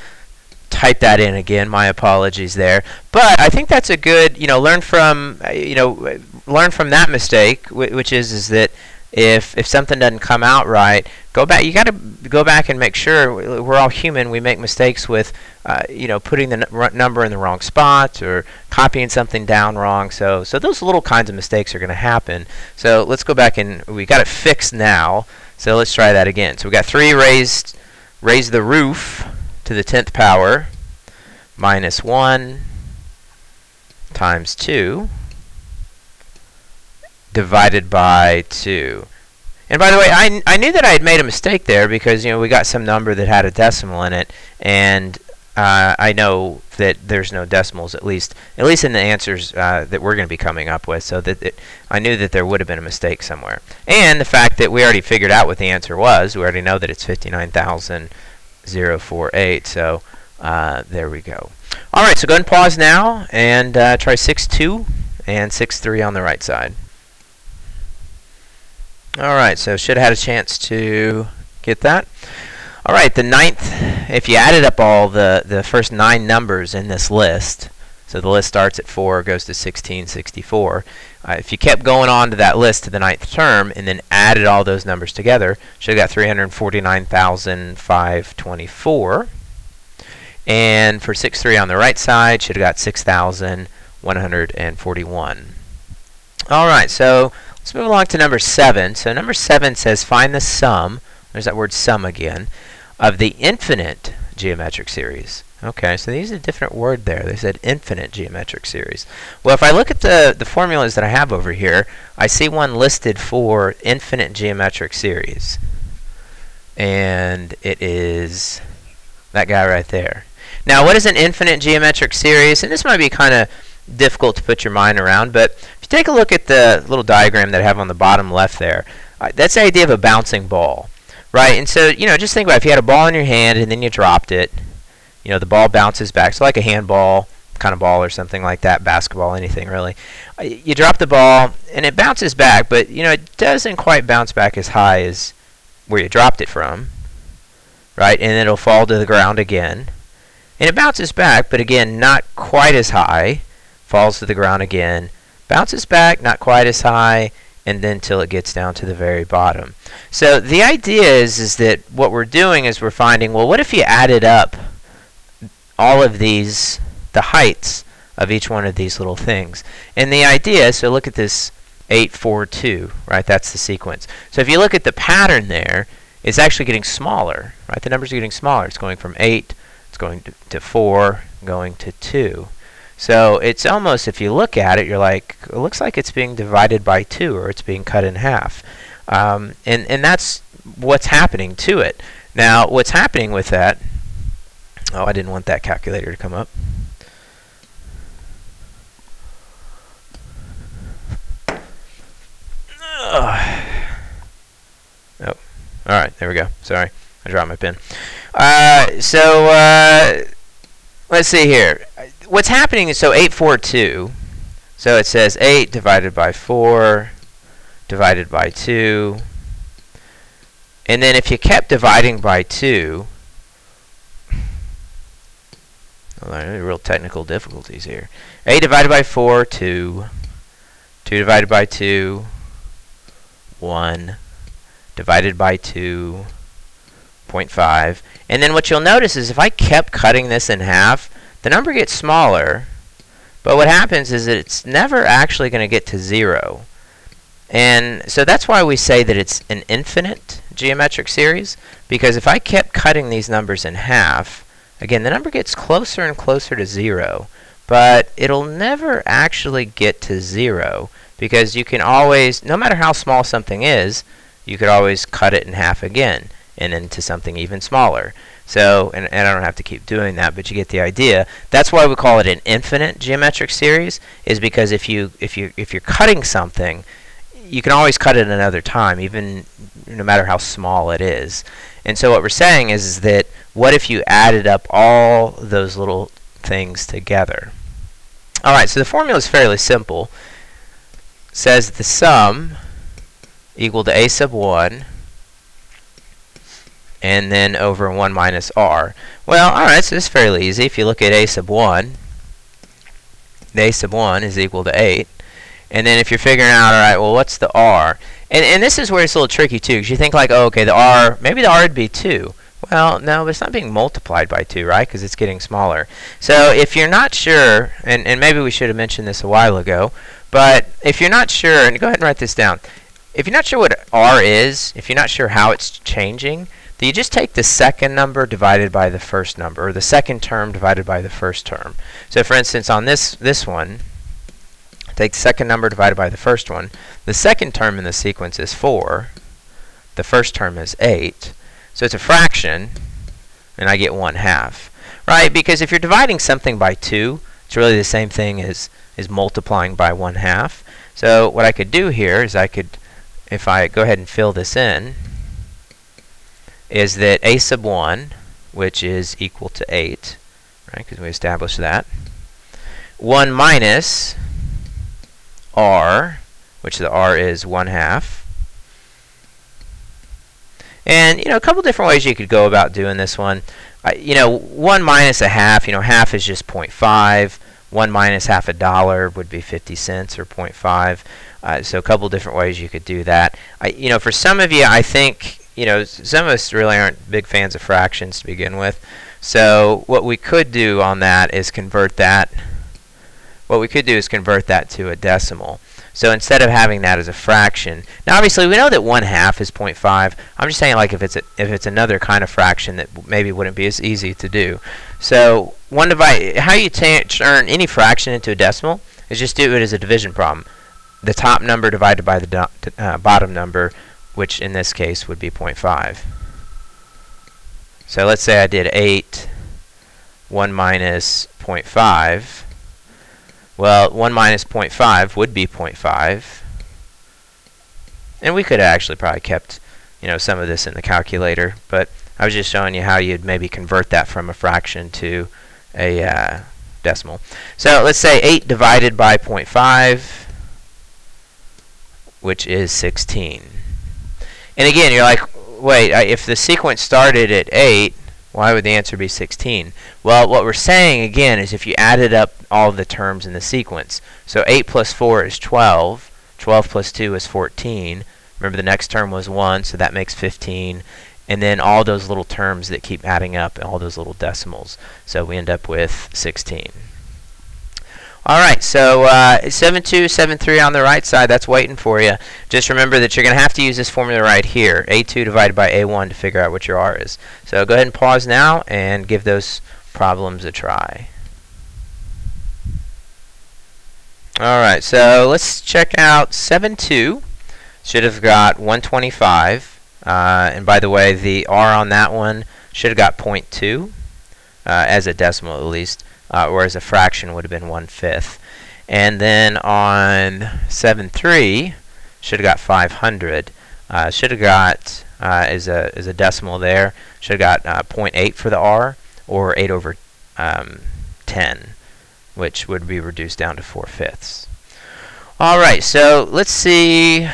type that in again. My apologies there. But I think that's a good, learn from that mistake, which is that if something doesn't come out right, go back. You got to go back and make sure. We're all human. We make mistakes with, putting the number in the wrong spot or copying something down wrong. So those little kinds of mistakes are going to happen. So let's go back and we got it fixed now. So let's try that again. So we got 3 raise the roof to the 10th power minus 1 times 2 divided by 2. And by the way, I knew that I had made a mistake there because we got some number that had a decimal in it, and I know that there's no decimals at least in the answers that we're going to be coming up with. So that I knew that there would have been a mistake somewhere, and the fact that we already figured out what the answer was. We already know that it's 59,048. So there we go. All right, so go ahead and pause now and try 6-2 and 6-3 on the right side. All right, so should have had a chance to get that. All right, the ninth, if you added up all the first 9 numbers in this list, so the list starts at 4, goes to 16, 64. If you kept going on to that list to the 9th term and then added all those numbers together, should have got 349,524. And for 6-3 on the right side, should have got 6,141. All right, so let's move along to number 7. So number 7 says find the sum, there's that word sum again, of the infinite geometric series. Okay, so they used a different word there. They said infinite geometric series. Well, if I look at the formulas that I have over here, I see one listed for infinite geometric series. And it is that guy right there. Now, what is an infinite geometric series? And this might be kind of difficult to put your mind around, but if you take a look at the little diagram that I have on the bottom left there, that's the idea of a bouncing ball, right? And so, just think about if you had a ball in your hand and then you dropped it, the ball bounces back. So like a handball kind of ball or something like that, basketball, anything really. You drop the ball and it bounces back, but it doesn't quite bounce back as high as where you dropped it from, right? And then it'll fall to the ground again. And it bounces back, but again, not quite as high. Falls to the ground again, bounces back, not quite as high, and then till it gets down to the very bottom. So the idea is that what we're doing is we're finding, well, what if you added up all of these, the heights of each one of these little things? And the idea, so look at this 8, 4, 2, right? That's the sequence. So if you look at the pattern there, it's actually getting smaller, right? The numbers are getting smaller. It's going from 8, it's going to 4, going to 2. So it's almost, if you look at it, you're like, it looks like it's being divided by 2, or it's being cut in half. And that's what's happening to it. Now, what's happening with that, oh, I didn't want that calculator to come up. Oh, all right, there we go. Sorry, I dropped my pen. Let's see here. What's happening is, so 8, 4, 2. So it says 8 divided by 4 divided by 2. And then if you kept dividing by 2, well, there are real technical difficulties here. 8 divided by 4, 2. 2 divided by 2, 1. Divided by 2, 0.5. And then what you'll notice is if I kept cutting this in half, the number gets smaller, but what happens is that it's never actually going to get to 0. And so that's why we say that it's an infinite geometric series, because if I kept cutting these numbers in half, again, the number gets closer and closer to 0, but it'll never actually get to 0, because you can always, no matter how small something is, you could always cut it in half again and into something even smaller. So, and I don't have to keep doing that, but you get the idea. That's why we call it an infinite geometric series, is because if you're cutting something, you can always cut it another time, even no matter how small it is. And so what we're saying is that what if you added up all those little things together? All right, so the formula is fairly simple. It says the sum equal to a sub 1 and then over 1 minus r. Well, all right, so this is fairly easy. If you look at a sub 1, the a sub 1 is equal to 8. And then if you're figuring out, all right, well, what's the r? And this is where it's a little tricky, too, because you think like, oh, okay, the r, maybe the r would be 2. Well, no, but it's not being multiplied by 2, right, because it's getting smaller. So if you're not sure, and maybe we should have mentioned this a while ago, but if you're not sure, and go ahead and write this down, if you're not sure what r is, if you're not sure how it's changing, then you just take the second number divided by the first number, or the second term divided by the first term. So for instance, on this one, take the second number divided by the first one. The second term in the sequence is 4. The first term is 8. So it's a fraction, and I get 1/2. Right? Because if you're dividing something by 2, it's really the same thing as multiplying by 1/2. So what I could do here is I could, if I go ahead and fill this in, is that a sub 1, which is equal to 8, right, because we established that, 1 minus r, which the r is 1/2, And a couple different ways you could go about doing this one. 1 minus a half, half is just 0.5. 1 minus half a dollar would be 50 cents or 0.5. So a couple different ways you could do that. For some of you, I think, some of us really aren't big fans of fractions to begin with. So what we could do on that is convert that. What we could do is convert that to a decimal. So instead of having that as a fraction, now obviously we know that 1/2 is 0.5. I'm just saying, like, if it's another kind of fraction that maybe wouldn't be as easy to do. So how you turn any fraction into a decimal is just do it as a division problem. The top number divided by the bottom number, which in this case would be 0.5. So let's say I did 8, 1 minus 0.5. Well, 1 minus 0.5 would be 0.5. And we could have actually probably kept, some of this in the calculator, but I was just showing you how you'd maybe convert that from a fraction to a decimal. So let's say 8 divided by 0.5, which is 16. And again, you're like, wait, if the sequence started at 8, why would the answer be 16? Well, what we're saying, again, is if you added up all the terms in the sequence. So 8 plus 4 is 12. 12 plus 2 is 14. Remember, the next term was 1, so that makes 15. And then all those little terms that keep adding up, all those little decimals. So we end up with 16. All right, so 7.2, 7.3 on the right side, that's waiting for you. Just remember that you're going to have to use this formula right here, A2 divided by A1, to figure out what your R is. So go ahead and pause now and give those problems a try. All right, so let's check out 7.2. Should have got 125. And by the way, the R on that one should have got 0.2, as a decimal at least. Whereas a fraction would have been 1/5. And then on 7.3, should have got 500. Should have got, as a decimal there, should have got 0.8 for the R, or 8 over 10, which would be reduced down to 4/5. All right, so let's see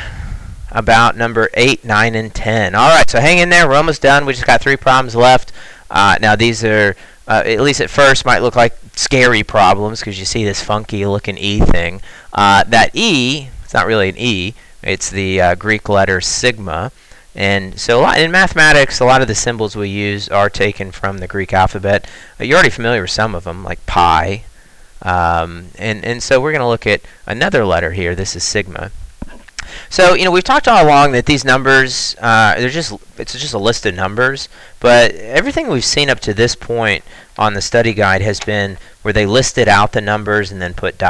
about number 8, 9, and 10. All right, so hang in there. We're almost done. We just got 3 problems left. Now these are, at least at first, might look like scary problems because you see this funky looking E thing. That E, it's not really an E, it's the Greek letter sigma. And so in mathematics, a lot of the symbols we use are taken from the Greek alphabet. You're already familiar with some of them, like pi. And so we're going to look at another letter here. This is sigma. So, we've talked all along that these numbers, it's just a list of numbers, but everything we've seen up to this point on the study guide has been where they listed out the numbers and then put ...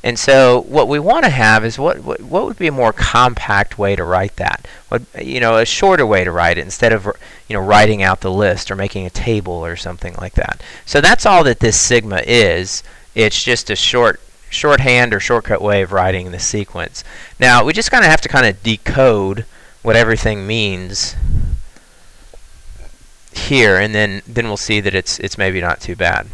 And so what we want to have is what would be a more compact way to write that? A shorter way to write it instead of writing out the list or making a table or something like that. So that's all that this sigma is. It's just a shorthand or shortcut way of writing the sequence. Now we just have to decode what everything means here, and then we'll see that it's maybe not too bad.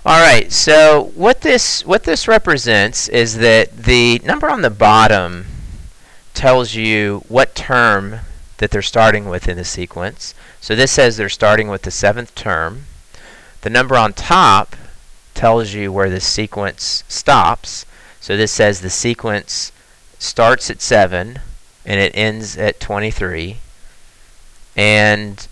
All right, so what this represents is that the number on the bottom tells you what term that they're starting with in the sequence. So this says they're starting with the 7th term. The number on top tells you where the sequence stops. So this says the sequence starts at 7 and it ends at 23. And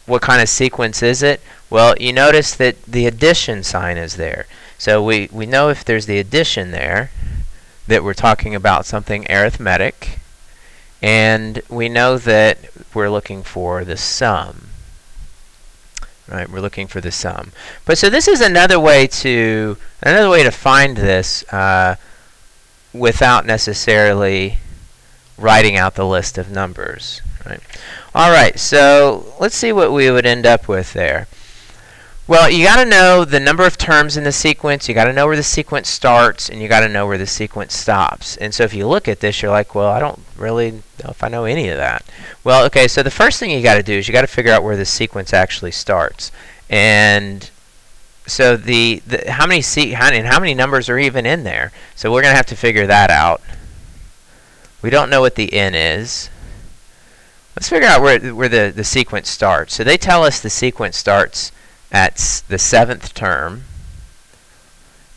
what kind of sequence is it? Well, you notice that the addition sign is there. So we know if there's the addition there that we're talking about something arithmetic, and we know that we're looking for the sum. Right, we're looking for the sum. But so this is another way to find this without necessarily writing out the list of numbers. Right. All right, so let's see what we would end up with there. Well, you got to know the number of terms in the sequence, you got to know where the sequence starts, and you got to know where the sequence stops. And so if you look at this, you're like, well, I don't really know if I know any of that. Well, okay, so the first thing you got to do is you got to figure out where the sequence actually starts. And so how many numbers are even in there? So we're going to have to figure that out. We don't know what the n is. Let's figure out where the sequence starts. So they tell us the sequence starts at the 7th term,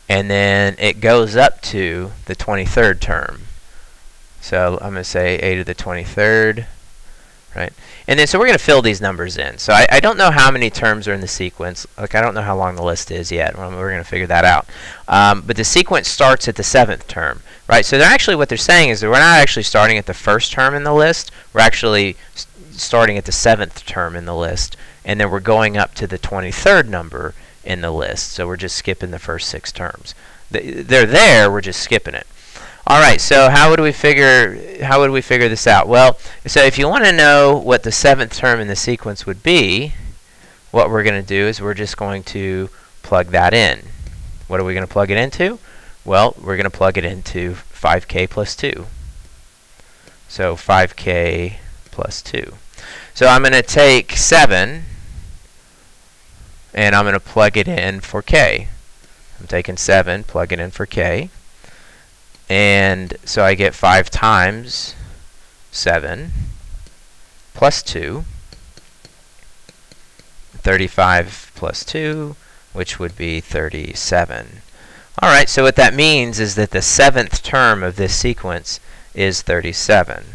and then it goes up to the 23rd term. So I'm going to say a to the 23rd, right? And then so we're going to fill these numbers in. So I don't know how many terms are in the sequence. Like, I don't know how long the list is yet. We're going to figure that out. But the sequence starts at the 7th term, right? So what they're saying is that we're not actually starting at the 1st term in the list. We're actually starting at the 7th term in the list, and then we're going up to the 23rd number in the list. So we're just skipping the first 6 terms. They're there. We're just skipping it. All right, so how would we figure this out? Well, so if you want to know what the 7th term in the sequence would be, what we're going to do is we're just going to plug that in. What are we going to plug it into? Well, we're going to plug it into 5k plus 2. So 5k plus 2. So I'm going to take 7, and I'm going to plug it in for k. I'm taking 7, plug it in for k. And so I get 5 times 7 plus 2, 35 plus 2, which would be 37. All right, so what that means is that the 7th term of this sequence is 37.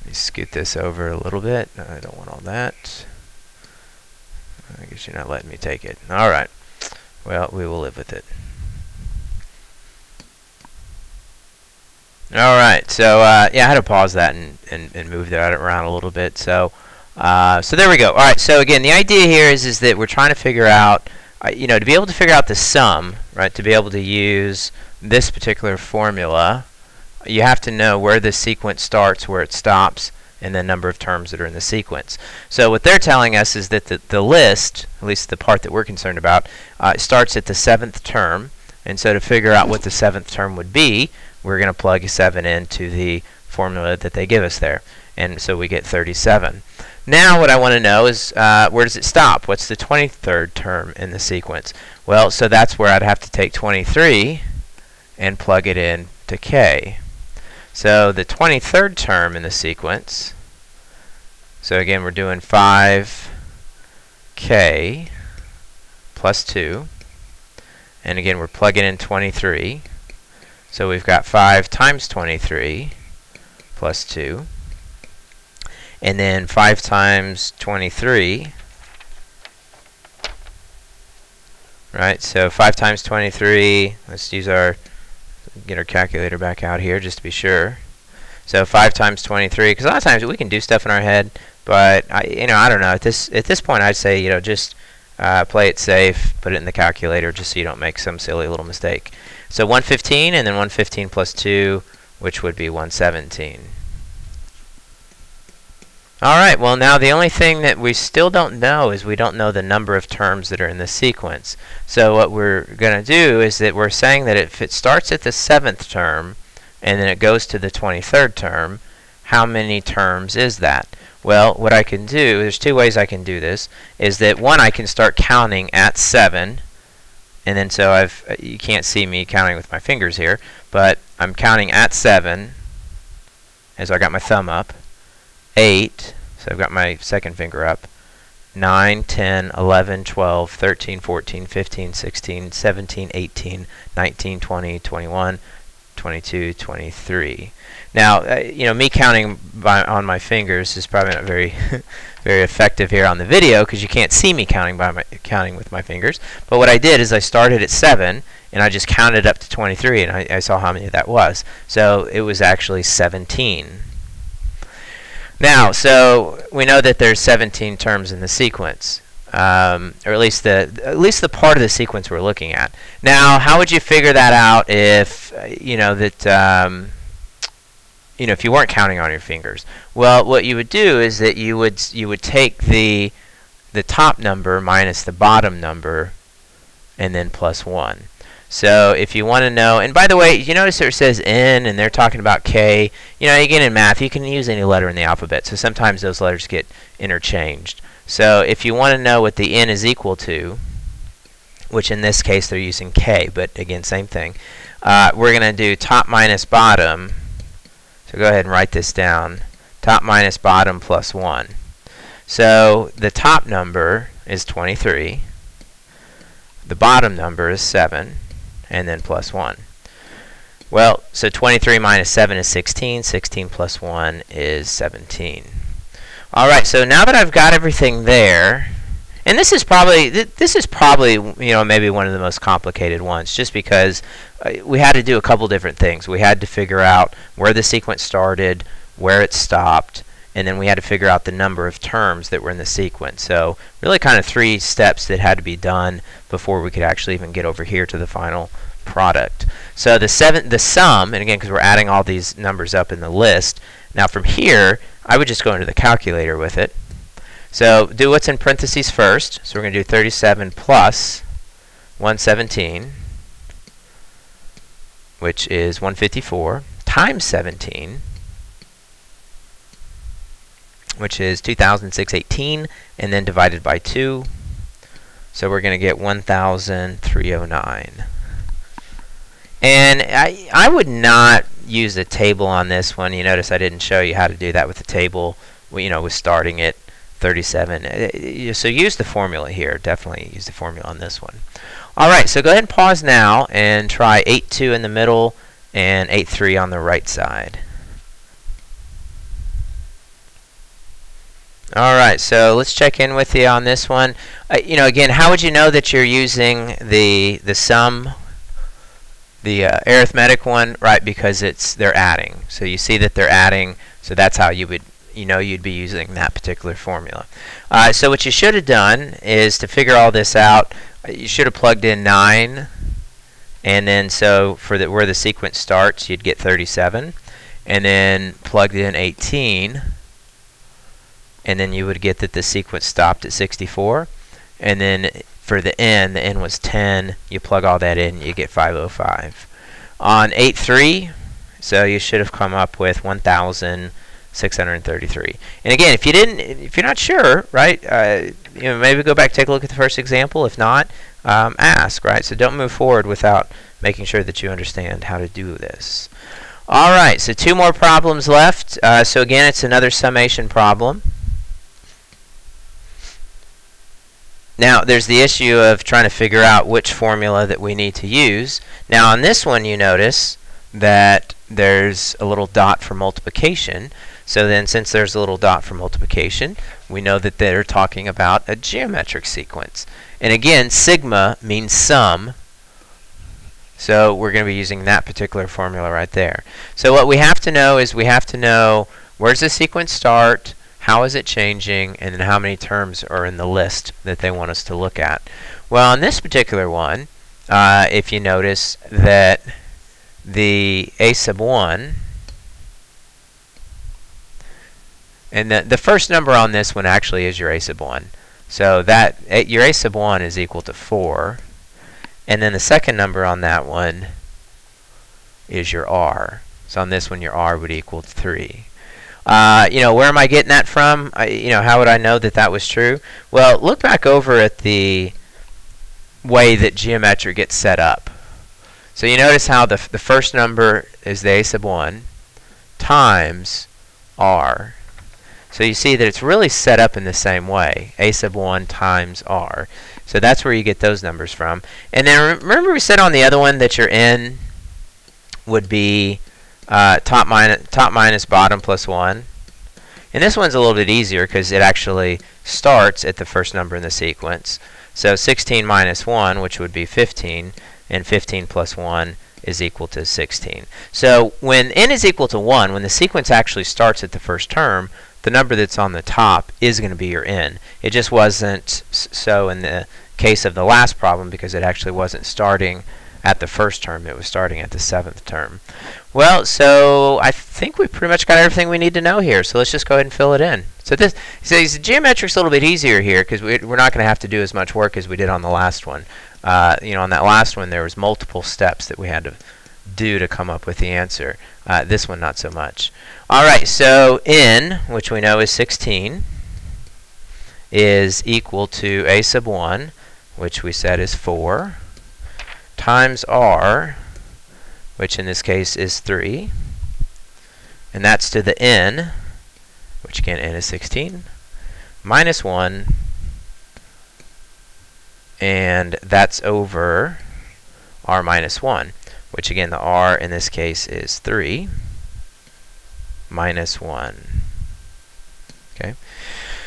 Let me scoot this over a little bit. I don't want all that. I guess you're not letting me take it. All right. Well, we will live with it. All right, so yeah, I had to pause that and move that around a little bit. So there we go. All right, so again, the idea here is that we're trying to figure out, to be able to figure out the sum, right? To be able to use this particular formula, you have to know where the sequence starts, where it stops, and the number of terms that are in the sequence. So what they're telling us is that the list, at least the part that we're concerned about, starts at the 7th term. And so to figure out what the 7th term would be, we're going to plug a 7 into the formula that they give us there. And so we get 37. Now what I want to know is where does it stop? What's the 23rd term in the sequence? Well, so that's where I'd have to take 23 and plug it in to k. So the 23rd term in the sequence, so again we're doing 5k plus 2. And again we're plugging in 23. So we've got 5 times 23 plus 2. And then 5 times 23, right? So 5 times 23, let's get our calculator back out here just to be sure. So 5 times 23, because a lot of times we can do stuff in our head, but I don't know. At this point, I'd say just play it safe, put it in the calculator just so you don't make some silly little mistake. So 115, and then 115 plus 2, which would be 117. All right, well now the only thing that we still don't know is we don't know the number of terms that are in the sequence. So what we're going to do is that we're saying that if it starts at the 7th term and then it goes to the 23rd term, how many terms is that? Well, what I can do, there's 2 ways I can do this, is that one, I can start counting at 7. And then so you can't see me counting with my fingers here, but I'm counting at 7 as I got my thumb up, 8, so I've got my second finger up, 9, 10, 11, 12, 13, 14, 15, 16, 17, 18, 19, 20, 21, 22, 23. Now, me counting on my fingers is probably not very very effective here on the video because you can't see me counting with my fingers. But what I did is I started at 7 and I just counted up to 23 and I saw how many that was. So it was actually 17. Now, so we know that there's 17 terms in the sequence, or at least the part of the sequence we're looking at. Now, how would you figure that out if if you weren't counting on your fingers? Well, what you would do is that you would take the top number minus the bottom number and then plus 1. So if you want to know, and by the way, you notice it says N and they're talking about K. Again in math, you can use any letter in the alphabet, so sometimes those letters get interchanged. So if you want to know what the N is equal to, which in this case they're using K, but again, same thing, we're going to do top minus bottom. So go ahead and write this down. top minus bottom plus 1. So the top number is 23. The bottom number is 7, and then plus 1. Well, so 23 minus 7 is 16. 16 plus 1 is 17. All right, so now that I've got everything there, and this is probably maybe one of the most complicated ones, just because we had to do a couple different things. We had to figure out where the sequence started, where it stopped, and then we had to figure out the number of terms that were in the sequence. So really kind of 3 steps that had to be done before we could actually even get over here to the final product. So the sum, and again, because we're adding all these numbers up in the list, now from here, I would just go into the calculator with it. So do what's in parentheses first. So we're going to do 37 plus 117, which is 154, times 17, which is 2,618, and then divided by 2. So we're going to get 1,309. And I would not use a table on this one. You notice I didn't show you how to do that with the table. With starting at 37. So use the formula here. Definitely use the formula on this one. All right, so go ahead and pause now and try 8.2 in the middle and 8.3 on the right side. All right, so let's check in with you on this one. Again, how would you know that you're using the sum, the arithmetic one, right? Because they're adding. So you see that they're adding, so that's how you would you'd be using that particular formula. So what you should have done is, to figure all this out, you should have plugged in 9, and then so for where the sequence starts, you'd get 37, and then plugged in 18, and then you would get that the sequence stopped at 64, and then for the n was 10. You plug all that in, you get 505. On 8.3, so you should have come up with 1,633. And again, if you're not sure, right? Maybe go back, take a look at the first example. If not, ask, right? So don't move forward without making sure that you understand how to do this. All right, so 2 more problems left. So again, it's another summation problem. Now, there's the issue of trying to figure out which formula that we need to use. Now, on this one, you notice that there's a little dot for multiplication. So then, since there's a little dot for multiplication, we know that they're talking about a geometric sequence. And again, sigma means sum. So we're going to be using that particular formula right there. So what we have to know is, we have to know where's the sequence start, how is it changing, and then how many terms are in the list that they want us to look at. Well, on this particular one, if you notice that the a sub 1, and the first number on this one actually is your a sub 1. So that your a sub 1 is equal to 4. And then the second number on that one is your r. So on this one, your r would equal to 3. Where am I getting that from? How would I know that that was true? Well, look back over at the way that geometry gets set up. So you notice how the first number is the a sub 1 times r. So you see that it's really set up in the same way, a sub 1 times r. So that's where you get those numbers from. And then remember we said on the other one that your n would be top minus bottom plus 1. And this one's a little bit easier because it actually starts at the first number in the sequence. So 16 minus 1, which would be 15, and 15 plus 1 is equal to 16. So when n is equal to 1, when the sequence actually starts at the first term, the number that's on the top is going to be your n. It just wasn't so in the case of the last problem because it actually wasn't starting at the first term, it was starting at the 7th term. Well, so I think we've pretty much got everything we need to know here, so let's just go ahead and fill it in. So the geometric's a little bit easier here because we're not going to have to do as much work as we did on the last one. On that last one, there was multiple steps that we had to do to come up with the answer. This one, not so much. All right, so n, which we know is 16, is equal to a sub 1, which we said is 4, times r, which in this case is 3, and that's to the n, which again n is 16, minus 1, and that's over r minus 1, which again the r in this case is 3 minus 1. Okay.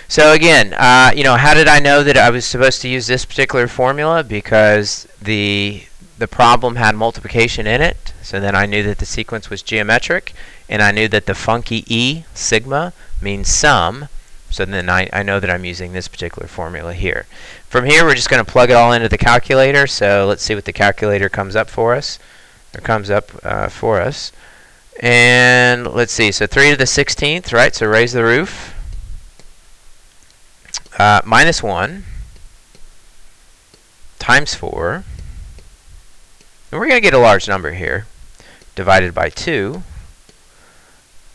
So again, how did I know that I was supposed to use this particular formula? Because the problem had multiplication in it, so then I knew that the sequence was geometric, and I knew that the funky e, sigma, means sum, so then I know that I'm using this particular formula here. From here, we're just going to plug it all into the calculator, so let's see what the calculator comes up for us. And let's see, so 3 to the 16th, right, so raise the roof. Minus 1 times 4. And we're going to get a large number here, divided by 2.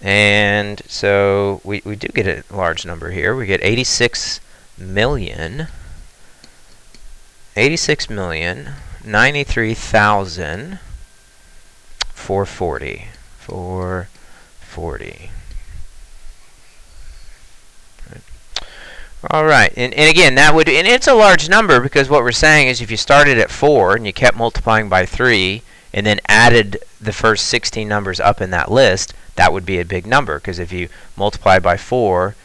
And so we do get a large number here. We get 86,093,440. All right, and again, that would, and it's a large number because what we're saying is if you started at 4 and you kept multiplying by 3 and then added the first 16 numbers up in that list, that would be a big number, because if you multiply by 4,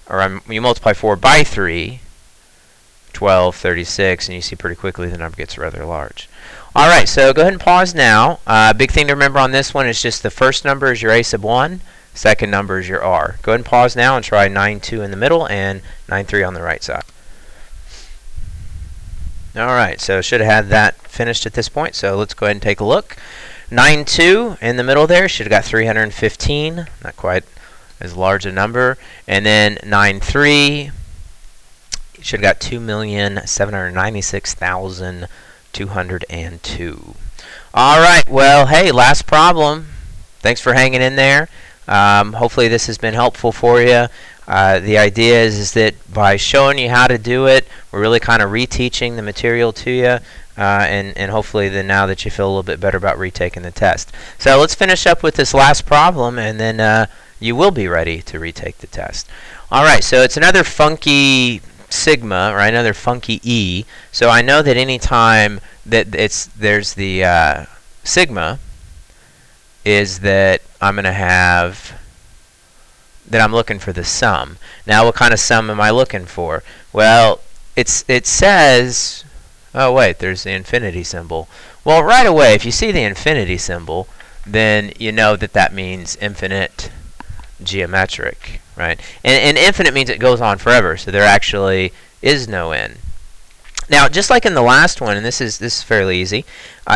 or you multiply 4 by 3, 12, 36, and you see pretty quickly the number gets rather large. All right, so go ahead and pause now. Big thing to remember on this one is just the first number is your a sub 1. Second number is your r. Go ahead and pause now and try 9-2 in the middle and 9-3 on the right side. All right, so should have had that finished at this point, so let's go ahead and take a look. 9-2 in the middle there, should have got 315, not quite as large a number. And then 9-3, should have got 2,796,202. All right, well, hey, last problem. Thanks for hanging in there. Hopefully this has been helpful for you. The idea is that by showing you how to do it, we're really kind of reteaching the material to you, and hopefully then now that you feel a little bit better about retaking the test. So let's finish up with this last problem, and then you will be ready to retake the test. All right, so it's another funky sigma, right? Another funky e. So I know that any time that there's the sigma, is that I'm going to have that I'm looking for the sum. Now, what kind of sum am I looking for? Well, it says, oh wait, there's the infinity symbol. Well, right away, if you see the infinity symbol, then you know that that means infinite geometric, right? And infinite means it goes on forever, so there actually is no end. Now, just like in the last one, and this is fairly easy,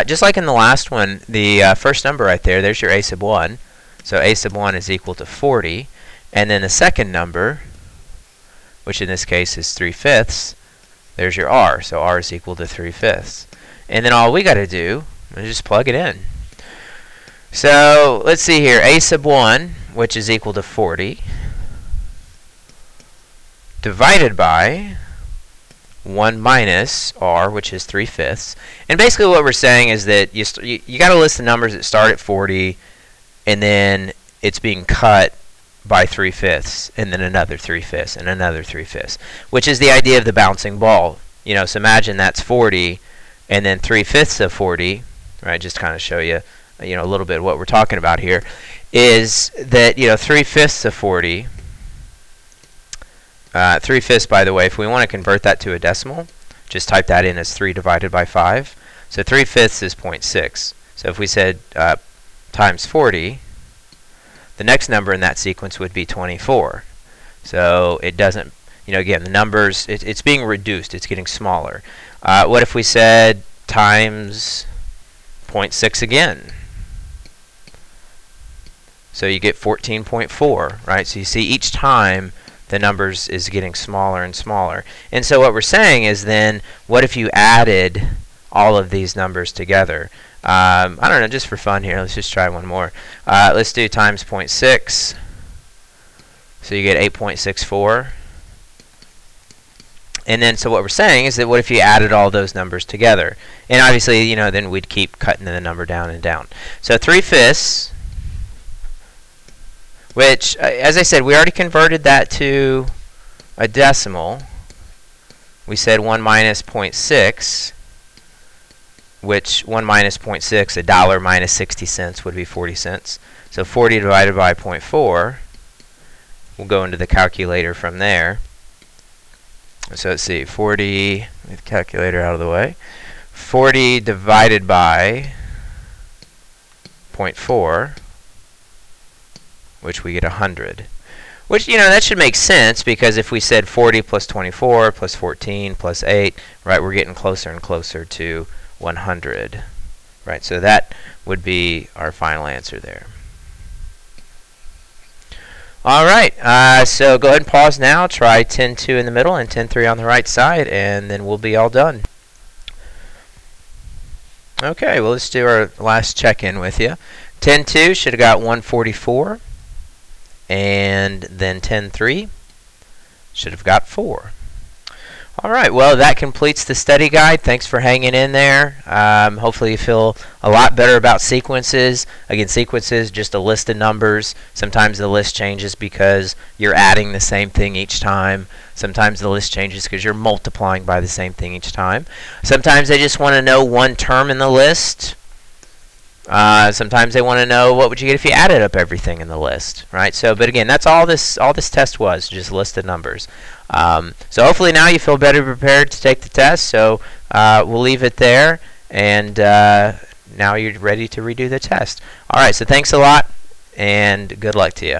just like in the last one, the first number right there, there's your a sub 1. So a sub 1 is equal to 40. And then the second number, which in this case is 3/5, there's your r. So r is equal to 3/5. And then all we got to do is just plug it in. So let's see here, a sub 1, which is equal to 40, divided by 1 minus r, which is 3/5. And basically what we're saying is that you got to list the numbers that start at 40, and then it's being cut by 3/5, and then another 3/5, and another 3/5, which is the idea of the bouncing ball. You know, so imagine that's 40, and then 3/5 of 40, right? Just to kind of show you, a little bit of what we're talking about here, is that 3/5 of 40. 3/5, by the way, if we want to convert that to a decimal, just type that in as 3 divided by 5. So 3/5 is 0.6. So if we said times 40, the next number in that sequence would be 24. So it doesn't, again, the numbers, it's being reduced. It's getting smaller. What if we said times 0.6 again? So you get 14.4, right? So you see each time the numbers is getting smaller and smaller. And so what we're saying is then, what if you added all of these numbers together? I don't know, just for fun here, let's just try one more. Let's do times 0.6. So you get 8.64. And then, so what we're saying is that what if you added all those numbers together? And obviously, then we'd keep cutting the number down and down. So 3/5, which, as I said, we already converted that to a decimal. We said 1 minus 0.6, which 1 minus 0.6, a dollar minus 60 cents would be 40 cents. So 40 divided by 0.4, we'll go into the calculator from there. So let's see, 40, get the calculator out of the way. 40 divided by 0.4, which we get 100. Which, that should make sense, because if we said 40 plus 24 plus 14 plus 8, right, we're getting closer and closer to 100. Right, so that would be our final answer there. All right, so go ahead and pause now. Try 10-2 in the middle and 10-3 on the right side, and then we'll be all done. Okay, well, let's do our last check-in with you. 10-2 should have got 144, and then 10-3 should have got 4. All right, well, that completes the study guide. Thanks for hanging in there. Hopefully you feel a lot better about sequences. Again, sequences, just a list of numbers. Sometimes the list changes because you're adding the same thing each time. Sometimes the list changes because you're multiplying by the same thing each time. Sometimes they just want to know one term in the list. Sometimes they want to know what would you get if you added up everything in the list, right? So, but again, that's all this test was, just a list of numbers. So hopefully now you feel better prepared to take the test. So we'll leave it there, and now you're ready to redo the test. All right, so thanks a lot, and good luck to you.